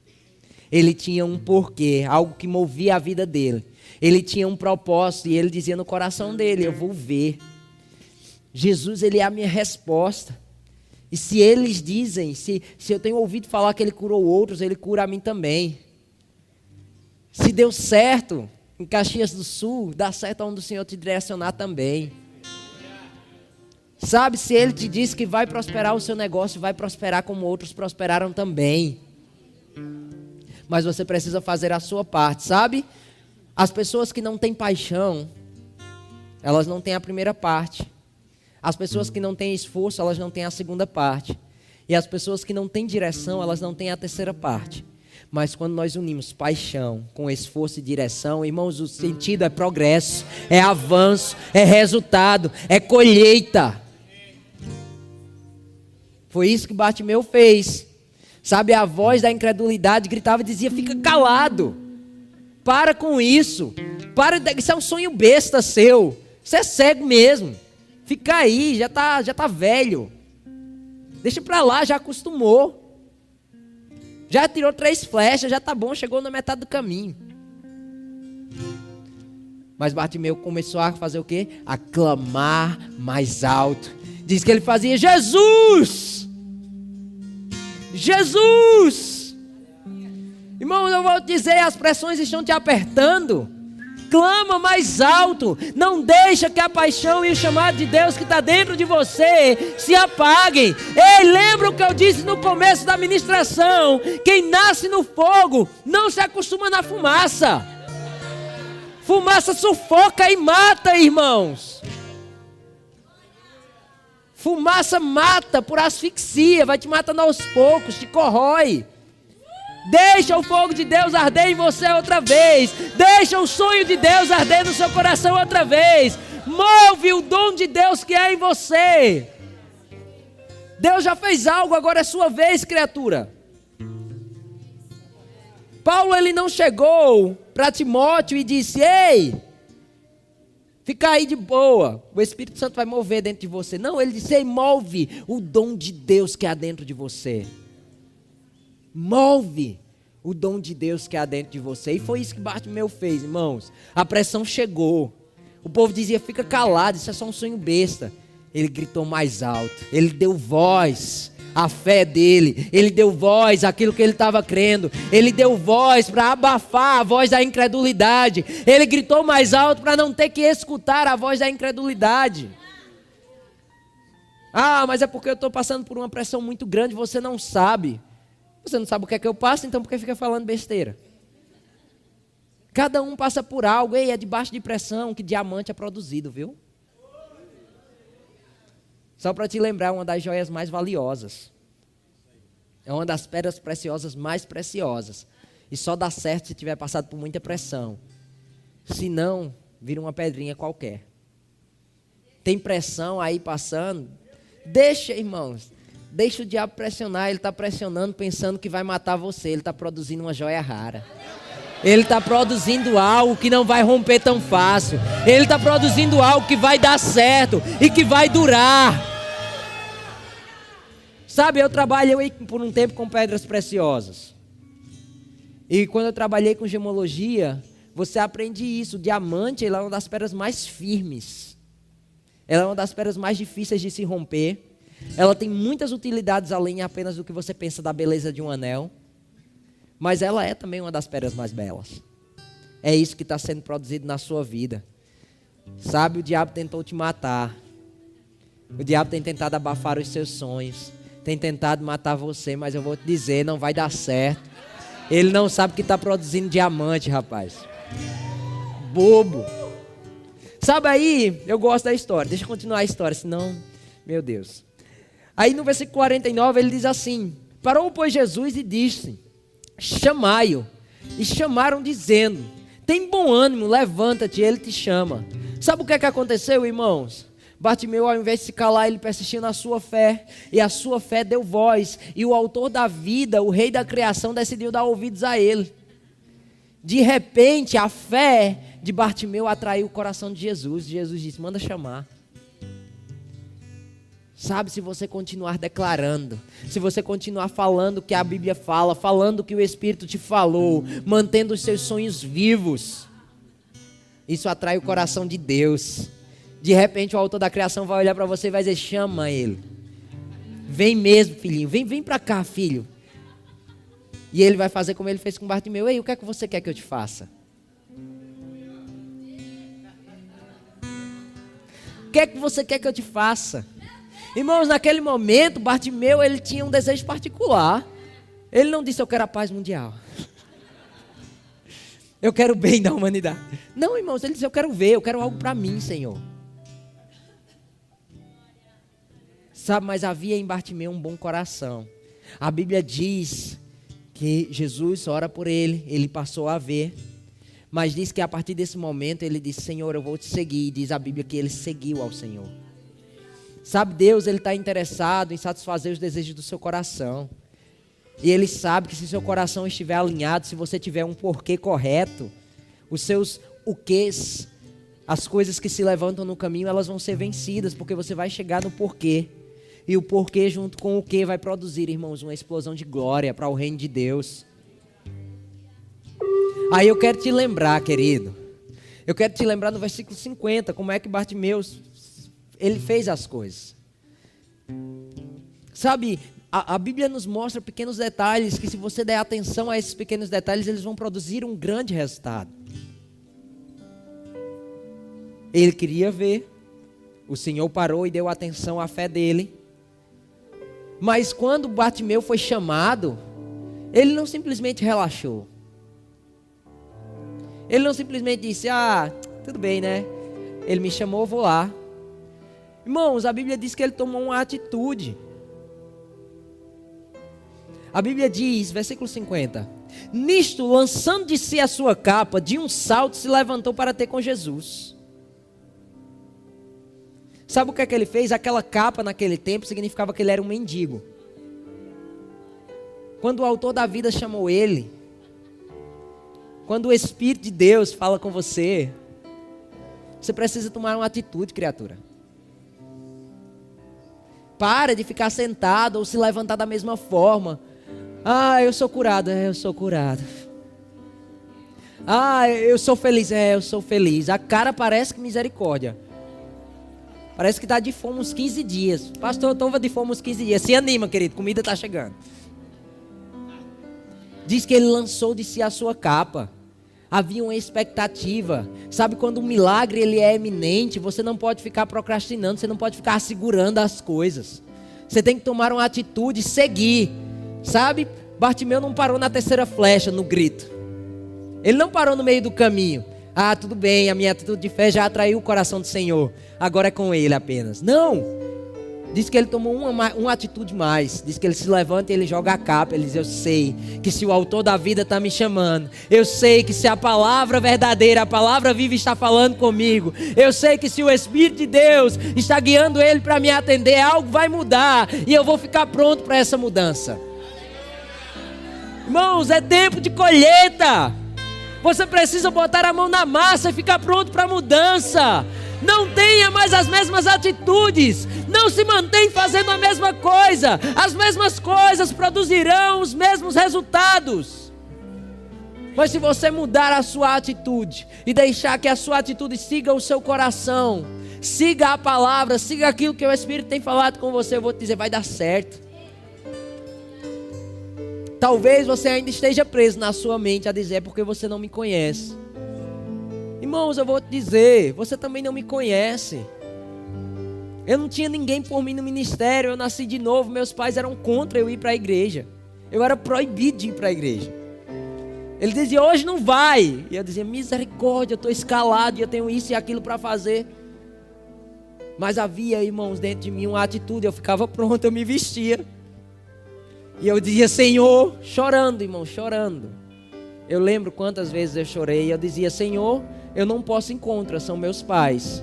Ele tinha um porquê, algo que movia a vida dele. Ele tinha um propósito e ele dizia no coração dele, eu vou ver. Jesus, ele é a minha resposta. E se eles dizem, se eu tenho ouvido falar que ele curou outros, ele cura a mim também. Se deu certo em Caxias do Sul, dá certo onde o Senhor te direcionar também. Sabe, se ele te diz que vai prosperar o seu negócio, vai prosperar como outros prosperaram também. Mas você precisa fazer a sua parte, sabe? As pessoas que não têm paixão, elas não têm a primeira parte. As pessoas que não têm esforço, elas não têm a segunda parte. E as pessoas que não têm direção, elas não têm a terceira parte. Mas quando nós unimos paixão com esforço e direção, irmãos, o sentido é progresso, é avanço, é resultado, é colheita. Foi isso que Bartimeu fez. Sabe, a voz da incredulidade gritava e dizia, fica calado. Para com isso. Isso é um sonho besta seu. Você é cego mesmo. Fica aí, já tá velho. Deixa pra lá, já acostumou. Já tirou 3 flechas, já tá bom, chegou na metade do caminho. Mas Bartimeu começou a fazer o quê? A clamar mais alto. Diz que ele fazia, Jesus! Jesus! Irmão, eu vou te dizer, as pressões estão te apertando. Clama mais alto. Não deixa que a paixão e o chamado de Deus que está dentro de você se apaguem. Ei, lembra o que eu disse no começo da ministração? Quem nasce no fogo não se acostuma na fumaça. Fumaça sufoca e mata, irmãos. Fumaça mata por asfixia, vai te matando aos poucos, te corrói. Deixa o fogo de Deus arder em você outra vez. Deixa o sonho de Deus arder no seu coração outra vez. Move o dom de Deus que é em você. Deus já fez algo, agora é sua vez, criatura. Paulo, ele não chegou para Timóteo e disse, ei, fica aí de boa, o Espírito Santo vai mover dentro de você. Não, ele disse, ei, move o dom de Deus que há dentro de você. Move o dom de Deus que há dentro de você. E foi isso que Bartimeu fez, irmãos. A pressão chegou. O povo dizia, fica calado, isso é só um sonho besta. Ele gritou mais alto. Ele deu voz à fé dele. Ele deu voz àquilo que ele estava crendo. Ele deu voz para abafar a voz da incredulidade. Ele gritou mais alto para não ter que escutar a voz da incredulidade. Ah, mas é porque eu estou passando por uma pressão muito grande, você não sabe. Você não sabe o que é que eu passo, então por que fica falando besteira? Cada um passa por algo. Ei, é debaixo de pressão que diamante é produzido, viu? Só para te lembrar, uma das joias mais valiosas. É uma das pedras preciosas mais preciosas. E só dá certo se tiver passado por muita pressão. Se não, vira uma pedrinha qualquer. Tem pressão aí passando? Deixa, irmãos. Deixa o diabo pressionar. Ele está pressionando pensando que vai matar você. Ele está produzindo uma joia rara. Ele está produzindo algo que não vai romper tão fácil. Ele está produzindo algo que vai dar certo e que vai durar. Sabe, eu trabalhei por um tempo com pedras preciosas. E quando eu trabalhei com gemologia, você aprende isso. O diamante, ele é uma das pedras mais firmes. Ela é uma das pedras mais difíceis de se romper. Ela tem muitas utilidades além apenas do que você pensa da beleza de um anel. Mas ela é também uma das pedras mais belas. É isso que está sendo produzido na sua vida. Sabe, o diabo tentou te matar. O diabo tem tentado abafar os seus sonhos. Tem tentado matar você, mas eu vou te dizer, não vai dar certo. Ele não sabe que está produzindo diamante, rapaz. Bobo. Sabe aí, eu gosto da história. Deixa eu continuar a história, senão, meu Deus. Aí no versículo 49 ele diz assim: parou, pois, Jesus e disse: chamai-o. E chamaram dizendo: tem bom ânimo, levanta-te, ele te chama. Sabe o que é que aconteceu, irmãos? Bartimeu, ao invés de se calar, ele persistiu na sua fé, e a sua fé deu voz, e o autor da vida, o rei da criação, decidiu dar ouvidos a ele. De repente, a fé de Bartimeu atraiu o coração de Jesus. Jesus disse: manda chamar. Sabe, se você continuar declarando, se você continuar falando o que a Bíblia fala, falando o que o Espírito te falou, mantendo os seus sonhos vivos, isso atrai o coração de Deus. De repente o autor da criação vai olhar para você e vai dizer: chama ele. Vem mesmo, filhinho, vem para cá, filho. E ele vai fazer como ele fez com Bartimeu: ei, o que é que você quer que eu te faça? O que é que você quer que eu te faça? Irmãos, naquele momento, Bartimeu, ele tinha um desejo particular. Ele não disse: eu quero a paz mundial. Eu quero o bem da humanidade. Não, irmãos, ele disse: eu quero ver, eu quero algo para mim, Senhor. Sabe, mas havia em Bartimeu um bom coração. A Bíblia diz que Jesus ora por ele, ele passou a ver. Mas diz que a partir desse momento ele disse: Senhor, eu vou te seguir. E diz a Bíblia que ele seguiu ao Senhor. Sabe, Deus, ele está interessado em satisfazer os desejos do seu coração. E ele sabe que se seu coração estiver alinhado, se você tiver um porquê correto, os seus quês, as coisas que se levantam no caminho, elas vão ser vencidas, porque você vai chegar no porquê. E o porquê junto com o que vai produzir, irmãos, uma explosão de glória para o reino de Deus. Aí eu quero te lembrar, querido. Eu quero te lembrar no versículo 50, como é que Bartimeu, ele fez as coisas. Sabe, a Bíblia nos mostra pequenos detalhes, que se você der atenção a esses pequenos detalhes, eles vão produzir um grande resultado. Ele queria ver. O Senhor parou e deu atenção à fé dele. Mas quando Bartimeu foi chamado, ele não simplesmente relaxou. Ele não simplesmente disse: tudo bem, né? Ele me chamou, eu vou lá. Irmãos, a Bíblia diz que ele tomou uma atitude. A Bíblia diz, versículo 50: nisto, lançando de si a sua capa, de um salto se levantou para ter com Jesus. Sabe o que é que ele fez? Aquela capa naquele tempo significava que ele era um mendigo. Quando o autor da vida chamou ele, quando o Espírito de Deus fala com você, você precisa tomar uma atitude, criatura. Para de ficar sentado ou se levantar da mesma forma. Eu sou curado. Eu sou curado. Eu sou feliz. Eu sou feliz. A cara parece que misericórdia. Parece que está de fome uns 15 dias. Pastor, eu estou de fome uns 15 dias. Se anima, querido, comida está chegando. Diz que ele lançou de si a sua capa. Havia uma expectativa. Sabe, quando um milagre ele é eminente, você não pode ficar procrastinando, você não pode ficar segurando as coisas. Você tem que tomar uma atitude e seguir. Sabe, Bartimeu não parou na terceira flecha, no grito. Ele não parou no meio do caminho. Ah, tudo bem, a minha atitude de fé já atraiu o coração do Senhor. Agora é com Ele apenas. Não! Diz que ele tomou uma atitude mais. Diz que ele se levanta e ele joga a capa. Ele diz, eu sei que se o autor da vida está me chamando. Eu sei que se a palavra verdadeira, a palavra viva está falando comigo. Eu sei que se o Espírito de Deus está guiando ele para me atender, algo vai mudar. E eu vou ficar pronto para essa mudança. Irmãos, é tempo de colheita. Você precisa botar a mão na massa e ficar pronto para a mudança. Não tenha mais as mesmas atitudes. Não se mantém fazendo a mesma coisa. As mesmas coisas produzirão os mesmos resultados. Mas se você mudar a sua atitude e deixar que a sua atitude siga o seu coração, siga a palavra, siga aquilo que o Espírito tem falado com você, eu vou te dizer, vai dar certo. Talvez você ainda esteja preso na sua mente a dizer, porque você não me conhece. Irmãos, eu vou te dizer, você também não me conhece. Eu não tinha ninguém por mim no ministério, eu nasci de novo, meus pais eram contra eu ir para a igreja. Eu era proibido de ir para a igreja. Ele dizia, hoje não vai. E eu dizia, misericórdia, eu estou escalado, eu tenho isso e aquilo para fazer. Mas havia, irmãos, dentro de mim uma atitude, eu ficava pronto, eu me vestia. E eu dizia, Senhor, chorando, irmão, chorando. Eu lembro quantas vezes eu chorei. Eu dizia, Senhor, eu não posso ir contra, são meus pais.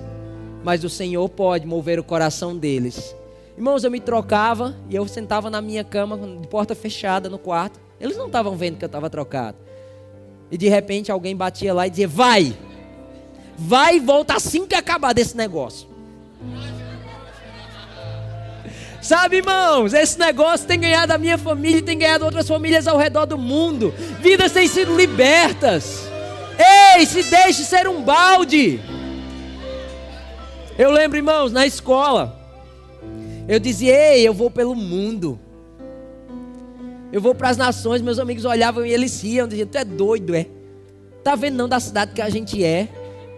Mas o Senhor pode mover o coração deles. Irmãos, eu me trocava e eu sentava na minha cama, de porta fechada no quarto. Eles não estavam vendo que eu estava trocado. E de repente alguém batia lá e dizia, vai e volta assim que acabar desse negócio. Sabe, irmãos, esse negócio tem ganhado a minha família e tem ganhado outras famílias ao redor do mundo. Vidas têm sido libertas. Ei, se deixe ser um balde. Eu lembro, irmãos, na escola, eu dizia, ei, eu vou pelo mundo. Eu vou para as nações, meus amigos olhavam e eles riam, diziam, tu é doido, é? Tá vendo não da cidade que a gente é?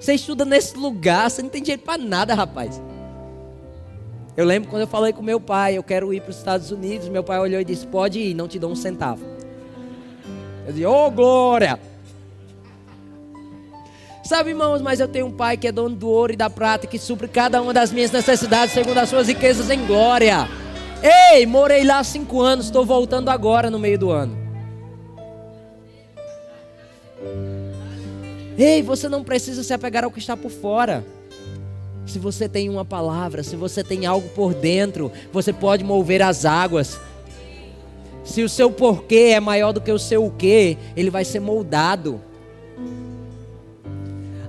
Você estuda nesse lugar, você não tem dinheiro para nada, rapaz. Eu lembro quando eu falei com meu pai, eu quero ir para os Estados Unidos, meu pai olhou e disse, pode ir, não te dou um centavo. Eu disse, ô glória! Sabe, irmãos, mas eu tenho um pai que é dono do ouro e da prata, que supre cada uma das minhas necessidades segundo as suas riquezas em glória. Ei, morei lá 5 anos, estou voltando agora no meio do ano. Ei, você não precisa se apegar ao que está por fora. Se você tem uma palavra, se você tem algo por dentro, você pode mover as águas. Se o seu porquê é maior do que o seu o quê, ele vai ser moldado.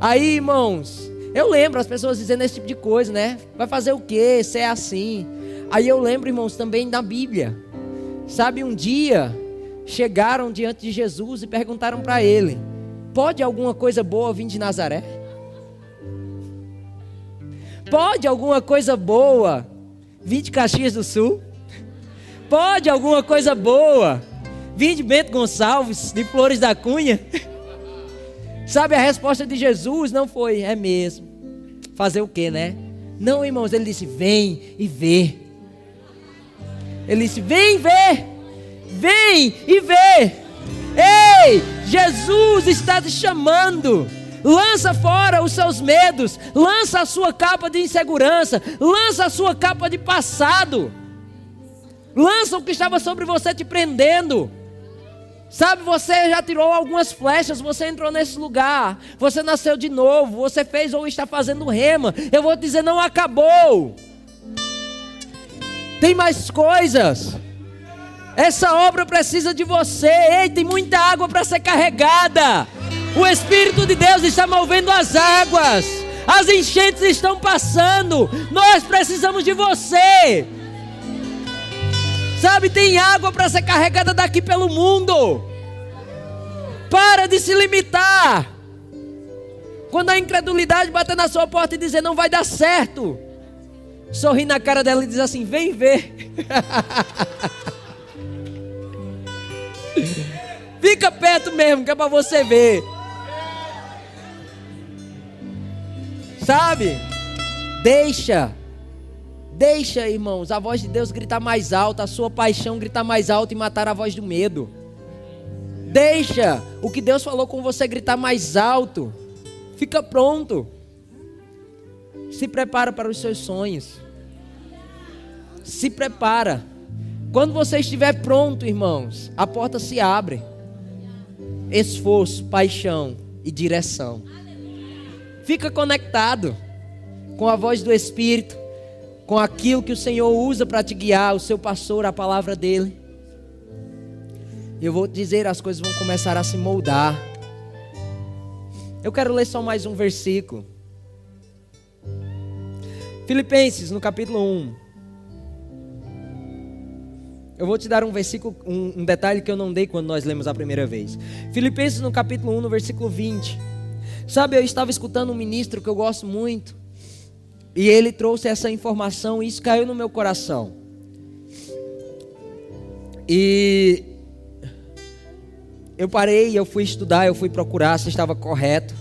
Aí, irmãos, eu lembro as pessoas dizendo esse tipo de coisa, né? Vai fazer o quê? Se é assim. Aí eu lembro, irmãos, também da Bíblia. Sabe, um dia chegaram diante de Jesus e perguntaram para ele, pode alguma coisa boa vir de Nazaré? Pode alguma coisa boa vir de Caxias do Sul? Pode alguma coisa boa vir de Bento Gonçalves, de Flores da Cunha? Sabe, a resposta de Jesus não foi, é mesmo. Fazer o quê, né? Não, irmãos, ele disse, vem e vê. Ele disse, vem ver. Vem e vê. Ei, Jesus está te chamando. Lança fora os seus medos, lança a sua capa de insegurança, lança a sua capa de passado, lança o que estava sobre você te prendendo. Sabe, você já tirou algumas flechas, você entrou nesse lugar, você nasceu de novo, você fez ou está fazendo rema. Eu vou te dizer, não acabou. Tem mais coisas. Essa obra precisa de você. Ei, tem muita água para ser carregada. O Espírito de Deus está movendo as águas. As enchentes estão passando. Nós precisamos de você. Sabe, tem água para ser carregada daqui pelo mundo. Para de se limitar. Quando a incredulidade bater na sua porta e dizer não vai dar certo, sorri na cara dela e diz assim, vem ver. Fica perto mesmo, que é para você ver. Sabe? Deixa, irmãos, a voz de Deus gritar mais alto, a sua paixão gritar mais alto e matar a voz do medo. Deixa o que Deus falou com você gritar mais alto. Fica pronto. Se prepara para os seus sonhos. Se prepara. Quando você estiver pronto, irmãos, a porta se abre. Esforço, paixão e direção. Fica conectado com a voz do Espírito, com aquilo que o Senhor usa para te guiar, o seu pastor, a palavra dele. E eu vou te dizer, as coisas vão começar a se moldar. Eu quero ler só mais um versículo. Filipenses, no capítulo 1. Eu vou te dar um versículo, um detalhe que eu não dei quando nós lemos a primeira vez. Filipenses, no capítulo 1, no versículo 20. Sabe, eu estava escutando um ministro que eu gosto muito, e ele trouxe essa informação e isso caiu no meu coração. E eu parei, eu fui estudar, eu fui procurar se estava correto.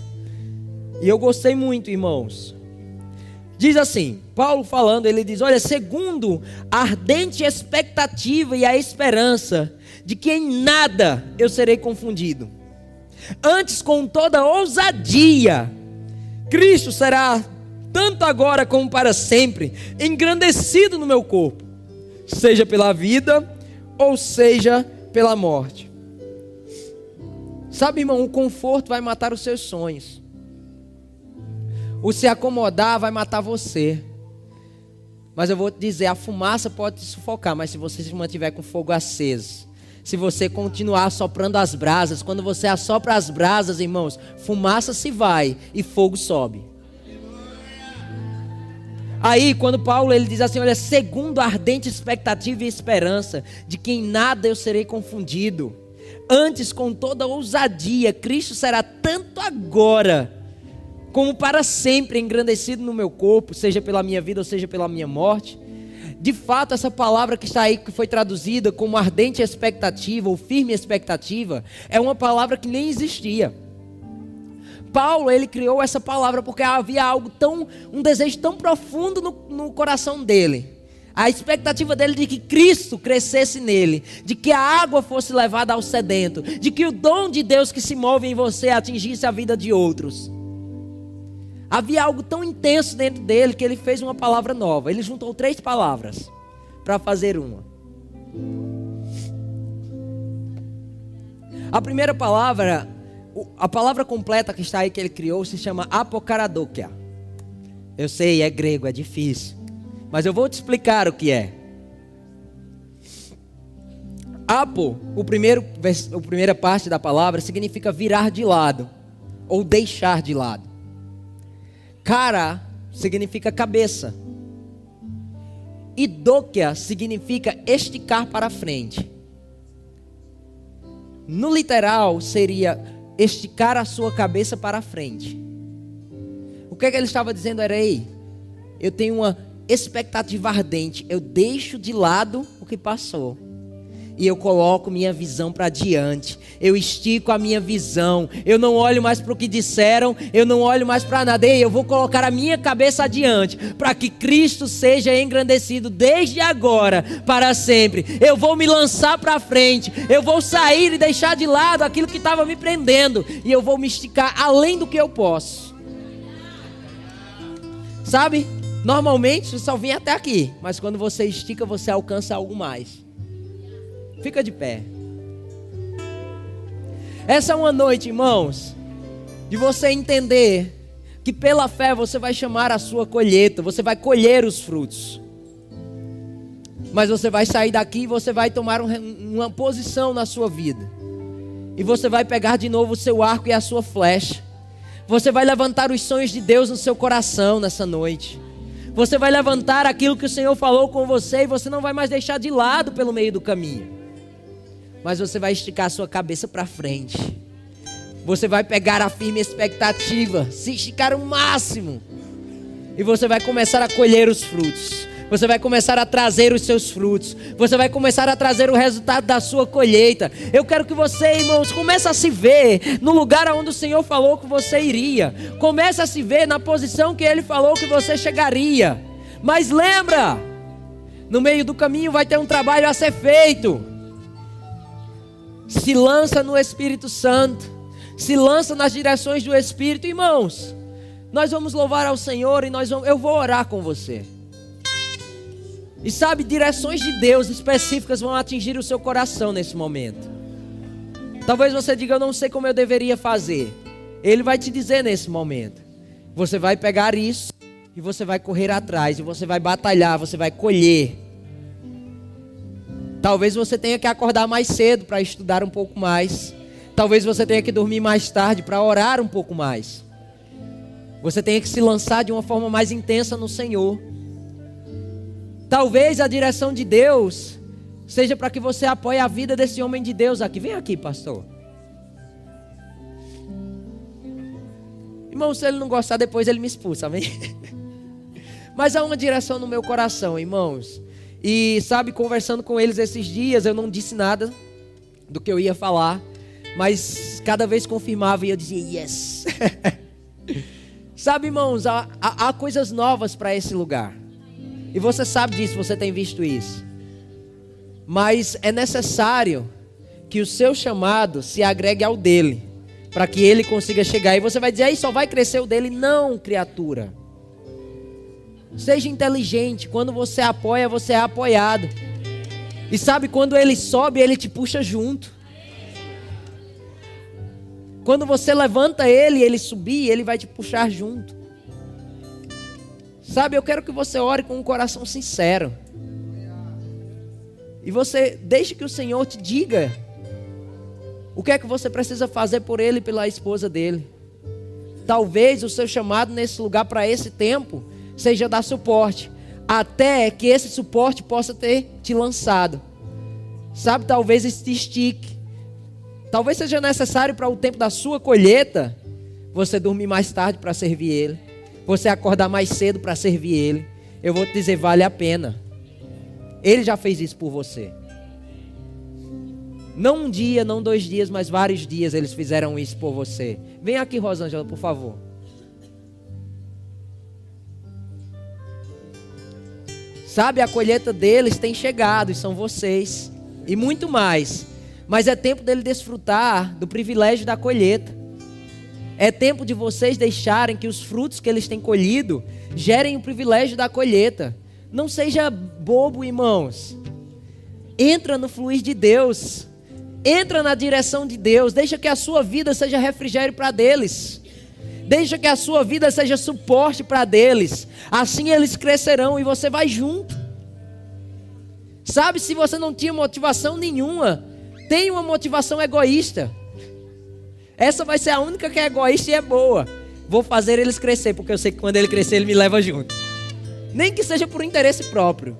E eu gostei muito, irmãos. Diz assim, Paulo falando, ele diz: olha, segundo a ardente expectativa e a esperança de que em nada eu serei confundido. Antes, com toda ousadia, Cristo será, tanto agora como para sempre, engrandecido no meu corpo, seja pela vida ou seja pela morte. Sabe, irmão, o conforto vai matar os seus sonhos. O se acomodar vai matar você. Mas eu vou te dizer, a fumaça pode te sufocar, mas se você se mantiver com fogo aceso, se você continuar assoprando as brasas, quando você assopra as brasas, irmãos, fumaça se vai e fogo sobe. Aí, quando Paulo ele diz assim, olha, segundo a ardente expectativa e esperança de que em nada eu serei confundido, antes com toda ousadia, Cristo será tanto agora como para sempre engrandecido no meu corpo, seja pela minha vida ou seja pela minha morte. De fato, essa palavra que está aí, que foi traduzida como ardente expectativa ou firme expectativa, é uma palavra que nem existia. Paulo, ele criou essa palavra porque havia um desejo tão profundo no coração dele. A expectativa dele de que Cristo crescesse nele, de que a água fosse levada ao sedento, de que o dom de Deus que se move em você atingisse a vida de outros. Havia algo tão intenso dentro dele que ele fez uma palavra nova. Ele juntou 3 palavras para fazer uma. A primeira palavra, a palavra completa que está aí que ele criou se chama apokaradokia. Eu sei, é grego, é difícil, mas eu vou te explicar o que é. Apo, a primeira parte da palavra significa virar de lado ou deixar de lado. Kara significa cabeça. E dokia significa esticar para frente. No literal seria esticar a sua cabeça para frente. O que ele estava dizendo era: ei, eu tenho uma expectativa ardente, eu deixo de lado o que passou e eu coloco minha visão para diante. Eu estico a minha visão. Eu não olho mais para o que disseram. Eu não olho mais para nada. Eu vou colocar a minha cabeça adiante, para que Cristo seja engrandecido desde agora para sempre. Eu vou me lançar para frente. Eu vou sair e deixar de lado aquilo que estava me prendendo, e eu vou me esticar além do que eu posso. Sabe? Normalmente você só vem até aqui, mas quando você estica, você alcança algo mais. Fica de pé. Essa é uma noite, irmãos, de você entender que pela fé você vai chamar a sua colheita, você vai colher os frutos. Mas você vai sair daqui e você vai tomar uma posição na sua vida. E você vai pegar de novo o seu arco e a sua flecha. Você vai levantar os sonhos de Deus no seu coração nessa noite. Você vai levantar aquilo que o Senhor falou com você e você não vai mais deixar de lado pelo meio do caminho. Mas você vai esticar a sua cabeça para frente. Você vai pegar a firme expectativa, se esticar o máximo, e você vai começar a colher os frutos. Você vai começar a trazer os seus frutos. Você vai começar a trazer o resultado da sua colheita. Eu quero que você, irmãos, comece a se ver no lugar onde o Senhor falou que você iria. Comece a se ver na posição que Ele falou que você chegaria. Mas lembra, no meio do caminho vai ter um trabalho a ser feito. Se lança no Espírito Santo. Se lança nas direções do Espírito. Irmãos, nós vamos louvar ao Senhor e eu vou orar com você. E sabe, direções de Deus específicas vão atingir o seu coração nesse momento. Talvez você diga, eu não sei como eu deveria fazer. Ele vai te dizer nesse momento. Você vai pegar isso e você vai correr atrás. E você vai batalhar, você vai colher. Talvez você tenha que acordar mais cedo para estudar um pouco mais. Talvez você tenha que dormir mais tarde para orar um pouco mais. Você tenha que se lançar de uma forma mais intensa no Senhor. Talvez a direção de Deus seja para que você apoie a vida desse homem de Deus aqui. Vem aqui, pastor. Irmão, se ele não gostar, depois ele me expulsa, amém? Mas há uma direção no meu coração, irmãos. E sabe, conversando com eles esses dias, eu não disse nada do que eu ia falar. Mas cada vez confirmava e eu dizia, yes. Sabe, irmãos, há coisas novas para esse lugar. E você sabe disso, você tem visto isso. Mas é necessário que o seu chamado se agregue ao dele, para que ele consiga chegar. E você vai dizer, aí só vai crescer o dele. Não, criatura. Seja inteligente. Quando você apoia, você é apoiado. E sabe, quando ele sobe, ele te puxa junto. Quando você levanta ele, ele subir, ele vai te puxar junto. Sabe, eu quero que você ore com um coração sincero. E você deixe que o Senhor te diga o que é que você precisa fazer por ele e pela esposa dele. Talvez o seu chamado nesse lugar para esse tempo seja dar suporte, até que esse suporte possa ter te lançado. Sabe, talvez te estique. Talvez seja necessário para o tempo da sua colheita, você dormir mais tarde para servir ele. Você acordar mais cedo para servir ele. Eu vou te dizer, vale a pena. Ele já fez isso por você. Não um dia, não 2 dias, mas vários dias eles fizeram isso por você. Vem aqui, Rosângela, por favor. Sabe, a colheita deles tem chegado e são vocês. E muito mais. Mas é tempo dele desfrutar do privilégio da colheita. É tempo de vocês deixarem que os frutos que eles têm colhido gerem o privilégio da colheita. Não seja bobo, irmãos. Entra no fluir de Deus. Entra na direção de Deus. Deixa que a sua vida seja refrigério para deles. Deixa que a sua vida seja suporte para deles. Assim eles crescerão e você vai junto. Sabe, se você não tinha motivação nenhuma, tem uma motivação egoísta. Essa vai ser a única que é egoísta e é boa. Vou fazer eles crescer, porque eu sei que quando ele crescer, ele me leva junto. Nem que seja por interesse próprio.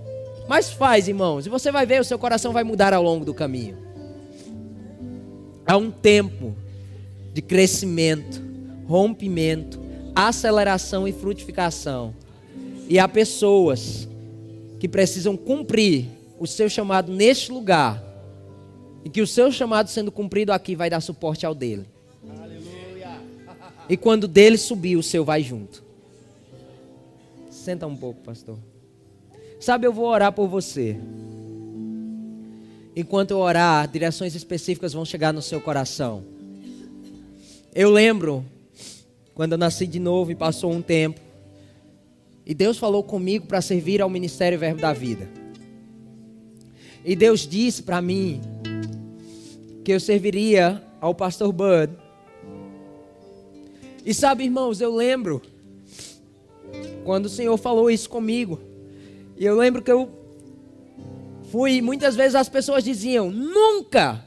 Mas faz, irmãos, e você vai ver, o seu coração vai mudar ao longo do caminho. Há um tempo de crescimento, rompimento, aceleração e frutificação. E há pessoas que precisam cumprir o seu chamado neste lugar. E que o seu chamado sendo cumprido aqui vai dar suporte ao dele. Aleluia. E quando dele subir, o seu vai junto. Senta um pouco, pastor. Sabe, eu vou orar por você. Enquanto eu orar, direções específicas vão chegar no seu coração. Eu lembro quando eu nasci de novo e passou um tempo. E Deus falou comigo para servir ao Ministério Verbo da Vida. E Deus disse para mim que eu serviria ao pastor Bud. E sabe, irmãos, eu lembro quando o Senhor falou isso comigo. E eu lembro que eu fui, muitas vezes as pessoas diziam, nunca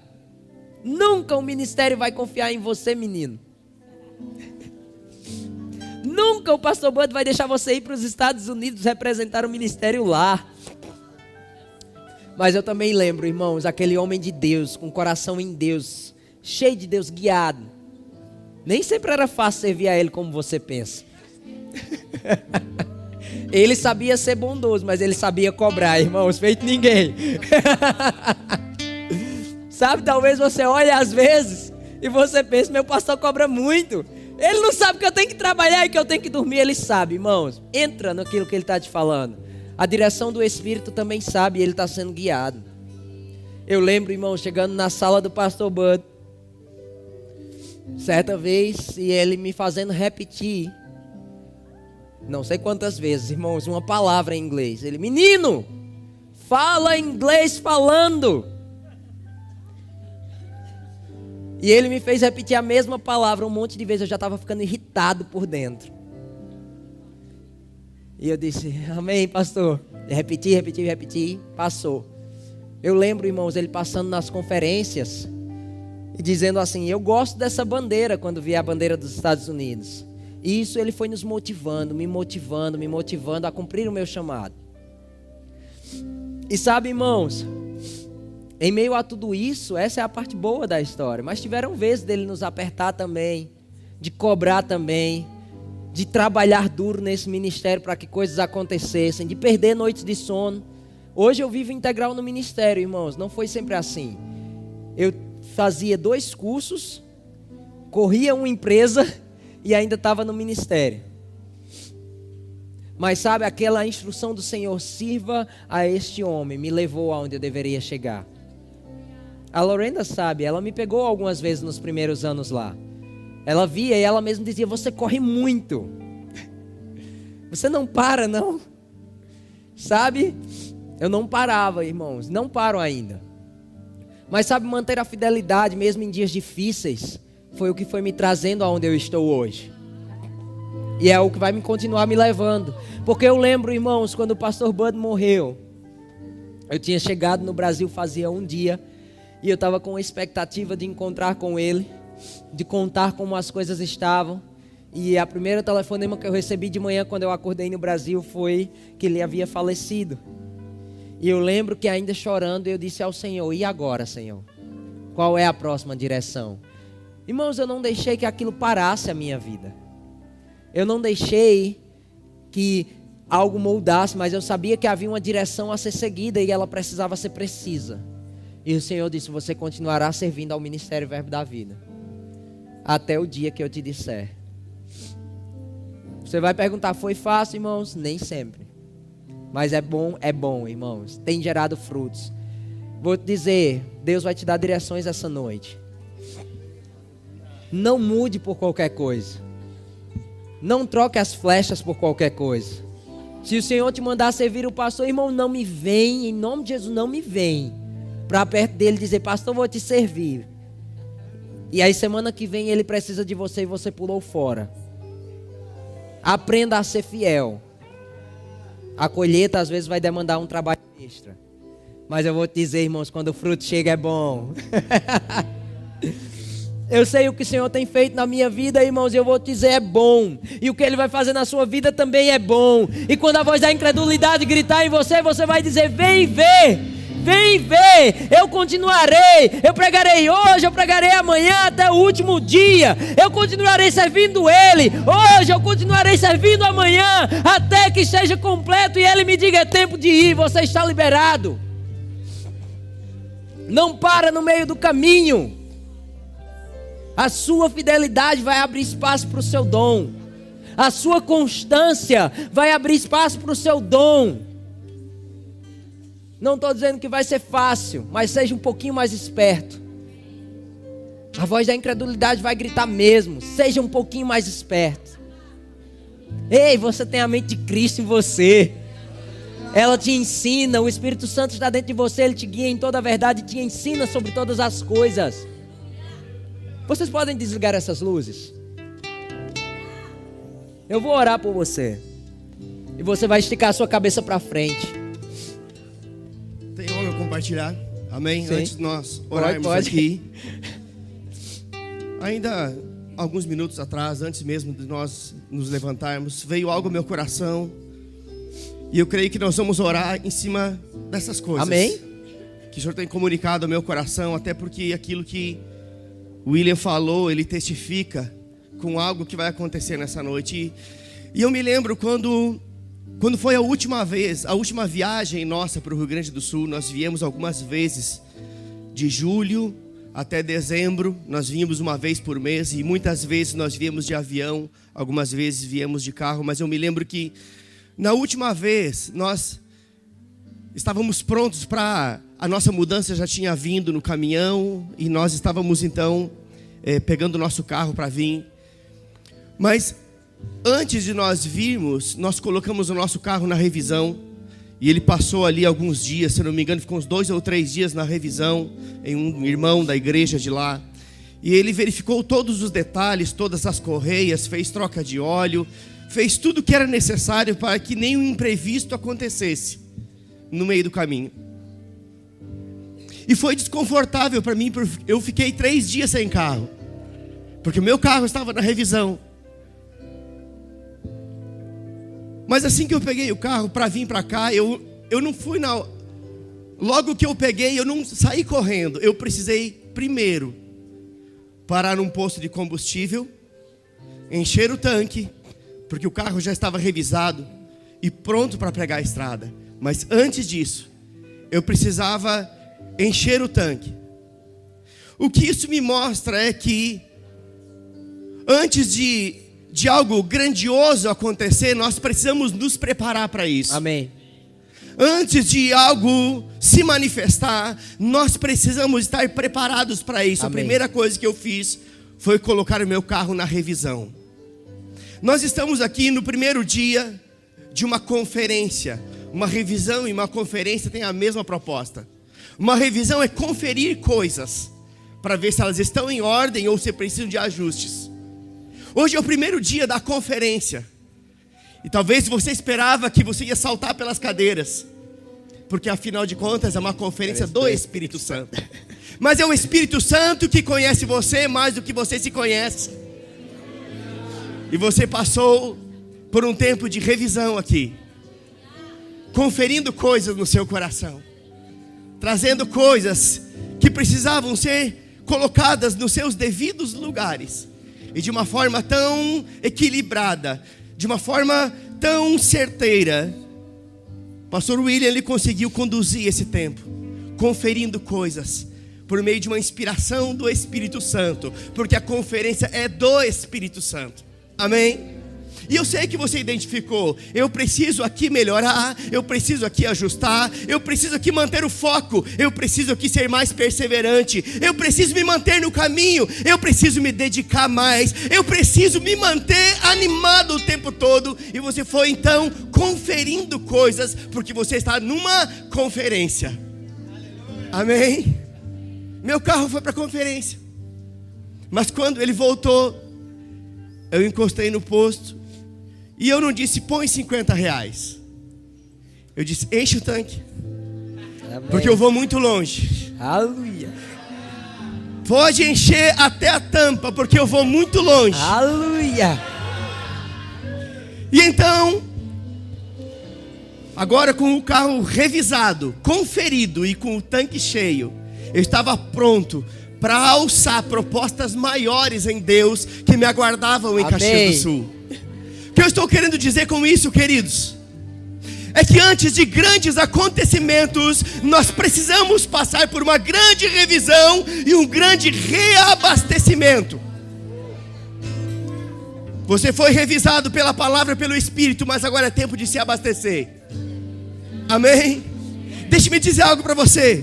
o ministério vai confiar em você, menino. Nunca o pastor Bud vai deixar você ir para os Estados Unidos representar o ministério lá. Mas eu também lembro, irmãos, aquele homem de Deus, com o coração em Deus, cheio de Deus, guiado. Nem sempre era fácil servir a Ele como você pensa. Ele sabia ser bondoso, mas ele sabia cobrar, irmãos, feito ninguém. Sabe, talvez você olhe às vezes e você pense, meu pastor cobra muito. Ele não sabe que eu tenho que trabalhar e que eu tenho que dormir. Ele sabe, irmãos. Entra naquilo que ele está te falando. A direção do Espírito também sabe, e ele está sendo guiado. Eu lembro, irmão, chegando na sala do pastor Bud, certa vez, e ele me fazendo repetir, não sei quantas vezes, irmãos, uma palavra em inglês. Ele, menino, fala inglês falando. E ele me fez repetir a mesma palavra um monte de vezes. Eu já estava ficando irritado por dentro. E eu disse, amém, pastor. Repeti, passou. Eu lembro, irmãos, ele passando nas conferências e dizendo assim, eu gosto dessa bandeira quando vi a bandeira dos Estados Unidos. E isso ele foi nos motivando, me motivando a cumprir o meu chamado. E sabe, irmãos, em meio a tudo isso, essa é a parte boa da história. Mas tiveram vezes dele nos apertar também, de cobrar também, de trabalhar duro nesse ministério para que coisas acontecessem, de perder noites de sono. Hoje eu vivo integral no ministério, irmãos. Não foi sempre assim. Eu fazia 2 cursos, corria uma empresa e ainda estava no ministério. Mas sabe, aquela instrução do Senhor, sirva a este homem, me levou aonde eu deveria chegar. A Lorena sabe, ela me pegou algumas vezes nos primeiros anos lá. Ela via e ela mesma dizia, você corre muito. Você não para, não? Sabe? Eu não parava, irmãos, não paro ainda. Mas sabe, manter a fidelidade mesmo em dias difíceis foi o que foi me trazendo aonde eu estou hoje. E é o que vai me continuar me levando. Porque eu lembro, irmãos, quando o pastor Bud morreu, eu tinha chegado no Brasil fazia um dia e eu estava com a expectativa de encontrar com ele, de contar como as coisas estavam. E a primeira telefonema que eu recebi de manhã quando eu acordei no Brasil foi que ele havia falecido. E eu lembro que ainda chorando eu disse ao Senhor, e agora, Senhor? Qual é a próxima direção? Irmãos, eu não deixei que aquilo parasse a minha vida. Eu não deixei que algo moldasse, mas eu sabia que havia uma direção a ser seguida e ela precisava ser precisa. E o Senhor disse, você continuará servindo ao Ministério Verbo da Vida, até o dia que eu te disser. Você vai perguntar, foi fácil, irmãos? Nem sempre. Mas é bom, irmãos. Tem gerado frutos. Vou te dizer, Deus vai te dar direções essa noite. Não mude por qualquer coisa. Não troque as flechas por qualquer coisa. Se o Senhor te mandar servir o pastor, irmão, não me vem, em nome de Jesus, não me vem para perto dele dizer, pastor, vou te servir. E aí semana que vem ele precisa de você e você pulou fora. Aprenda a ser fiel. A colheita às vezes vai demandar um trabalho extra. Mas eu vou te dizer, irmãos, quando o fruto chega é bom. Eu sei o que o Senhor tem feito na minha vida, irmãos, e eu vou te dizer, é bom. E o que Ele vai fazer na sua vida também é bom. E quando a voz da incredulidade gritar em você, você vai dizer, vem ver, eu continuarei. Eu pregarei hoje, eu pregarei amanhã até o último dia. Eu continuarei servindo Ele. Hoje eu continuarei servindo amanhã, até que esteja completo e Ele me diga, é tempo de ir, você está liberado. Não para no meio do caminho. A sua fidelidade vai abrir espaço para o seu dom. A sua constância vai abrir espaço para o seu dom. Não estou dizendo que vai ser fácil, mas seja um pouquinho mais esperto. A voz da incredulidade vai gritar mesmo. Seja um pouquinho mais esperto. Ei, você tem a mente de Cristo em você. Ela te ensina, o Espírito Santo está dentro de você, Ele te guia em toda a verdade e te ensina sobre todas as coisas. Vocês podem desligar essas luzes? Eu vou orar por você. E você vai esticar a sua cabeça para frente. Tem algo a compartilhar? Amém? Sim. Antes de nós orarmos aqui. Ainda alguns minutos atrás, antes mesmo de nós nos levantarmos, veio algo ao meu coração. E eu creio que nós vamos orar em cima dessas coisas. Amém? Que o Senhor tem comunicado ao meu coração, até porque aquilo que o William falou, ele testifica com algo que vai acontecer nessa noite. E eu me lembro quando Quando foi a última viagem nossa para o Rio Grande do Sul, nós viemos algumas vezes, de julho até dezembro, nós vínhamos uma vez por mês, e muitas vezes nós viemos de avião, algumas vezes viemos de carro, mas eu me lembro que na última vez nós estávamos prontos para... A nossa mudança já tinha vindo no caminhão, e nós estávamos então pegando o nosso carro para vir. Mas antes de nós virmos, nós colocamos o nosso carro na revisão, e ele passou ali alguns dias, se não me engano, ficou uns 2 ou 3 dias na revisão, em um irmão da igreja de lá. E ele verificou todos os detalhes, todas as correias, fez troca de óleo, fez tudo o que era necessário para que nenhum imprevisto acontecesse no meio do caminho. E foi desconfortável para mim, porque eu fiquei 3 dias sem carro, porque o meu carro estava na revisão. Mas assim que eu peguei o carro para vir para cá, eu não fui logo que eu peguei, eu não saí correndo. Eu precisei primeiro parar num posto de combustível, encher o tanque, porque o carro já estava revisado e pronto para pegar a estrada. Mas antes disso, eu precisava encher o tanque. O que isso me mostra é que antes de algo grandioso acontecer, nós precisamos nos preparar para isso. Amém. Antes de algo se manifestar, nós precisamos estar preparados para isso. Amém. A primeira coisa que eu fiz foi colocar o meu carro na revisão. Nós estamos aqui no primeiro dia de uma conferência. Uma revisão e uma conferência têm a mesma proposta. Uma revisão é conferir coisas para ver se elas estão em ordem ou se precisam de ajustes. Hoje é o primeiro dia da conferência. E talvez você esperava que você ia saltar pelas cadeiras, porque afinal de contas é uma conferência do Espírito Santo. Mas é o Espírito Santo que conhece você mais do que você se conhece. E você passou por um tempo de revisão aqui, conferindo coisas no seu coração, trazendo coisas que precisavam ser colocadas nos seus devidos lugares. E de uma forma tão equilibrada, de uma forma tão certeira, Pastor William, ele conseguiu conduzir esse tempo, conferindo coisas, por meio de uma inspiração do Espírito Santo, porque a conferência é do Espírito Santo. Amém? E eu sei que você identificou, eu preciso aqui melhorar, eu preciso aqui ajustar, eu preciso aqui manter o foco, eu preciso aqui ser mais perseverante, eu preciso me manter no caminho, eu preciso me dedicar mais, eu preciso me manter animado o tempo todo. E você foi então conferindo coisas, porque você está numa conferência. Amém? Meu carro foi para a conferência, mas quando ele voltou, eu encostei no posto. E eu não disse, põe R$50. Eu disse, enche o tanque. Amém. Porque eu vou muito longe. Aleluia. Pode encher até a tampa, porque eu vou muito longe. Aleluia. E então, agora com o carro revisado, conferido e com o tanque cheio, eu estava pronto para alçar propostas maiores em Deus que me aguardavam em Amém. Caxias do Sul. O que eu estou querendo dizer com isso, queridos, é que antes de grandes acontecimentos, nós precisamos passar por uma grande revisão e um grande reabastecimento. Você foi revisado pela palavra e pelo Espírito, mas agora é tempo de se abastecer. Amém? Deixe-me dizer algo para você.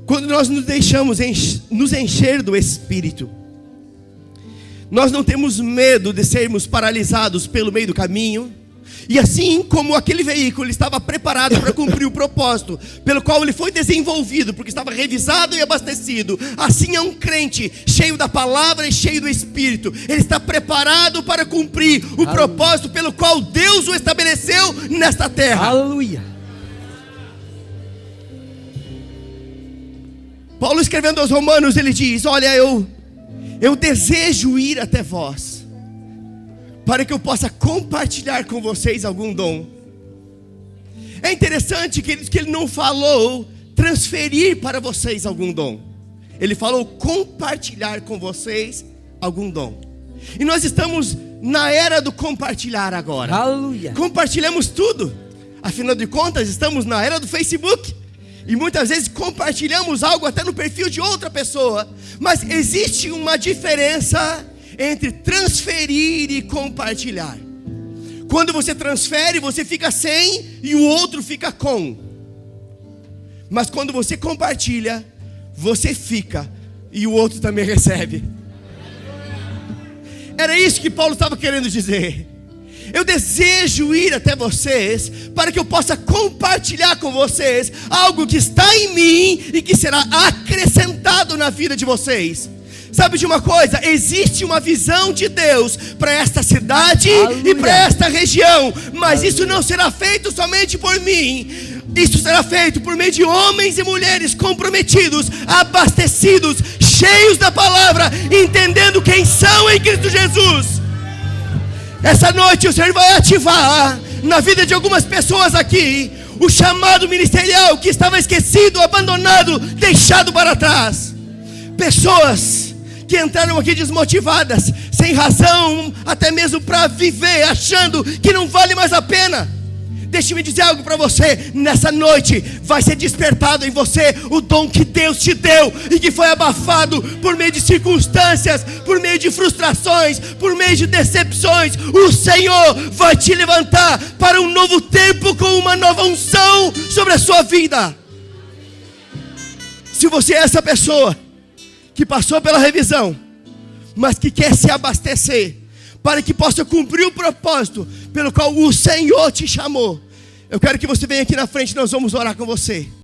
Quando nós nos deixamos nos encher do Espírito, nós não temos medo de sermos paralisados pelo meio do caminho. E assim como aquele veículo estava preparado para cumprir o propósito pelo qual ele foi desenvolvido, porque estava revisado e abastecido, assim é um crente cheio da palavra e cheio do Espírito. Ele está preparado para cumprir o propósito pelo qual Deus o estabeleceu nesta terra. Aleluia. Paulo, escrevendo aos Romanos, ele diz, olha, eu desejo ir até vós, para que eu possa compartilhar com vocês algum dom. É interessante que ele não falou transferir para vocês algum dom. Ele falou compartilhar com vocês algum dom. E nós estamos na era do compartilhar agora. Aleluia. Compartilhamos tudo. Afinal de contas, estamos na era do Facebook. E muitas vezes compartilhamos algo até no perfil de outra pessoa. Mas existe uma diferença entre transferir e compartilhar. Quando você transfere, você fica sem e o outro fica com. Mas quando você compartilha, você fica e o outro também recebe. Era isso que Paulo estava querendo dizer. Eu desejo ir até vocês para que eu possa compartilhar com vocês algo que está em mim e que será acrescentado na vida de vocês. Sabe de uma coisa? Existe uma visão de Deus para esta cidade. Aleluia. E para esta região. Mas Aleluia. Isso não será feito somente por mim. Isso será feito por meio de homens e mulheres comprometidos, abastecidos, cheios da palavra, entendendo quem são em Cristo Jesus. Essa noite o Senhor vai ativar na vida de algumas pessoas aqui o chamado ministerial que estava esquecido, abandonado, deixado para trás. Pessoas que entraram aqui desmotivadas, sem razão, até mesmo para viver, achando que não vale mais a pena. Deixe-me dizer algo para você. Nessa noite vai ser despertado em você o dom que Deus te deu e que foi abafado por meio de circunstâncias, por meio de frustrações, por meio de decepções. O Senhor vai te levantar para um novo tempo com uma nova unção sobre a sua vida. Se você é essa pessoa que passou pela revisão, mas que quer se abastecer para que possa cumprir o propósito pelo qual o Senhor te chamou, eu quero que você venha aqui na frente, nós vamos orar com você.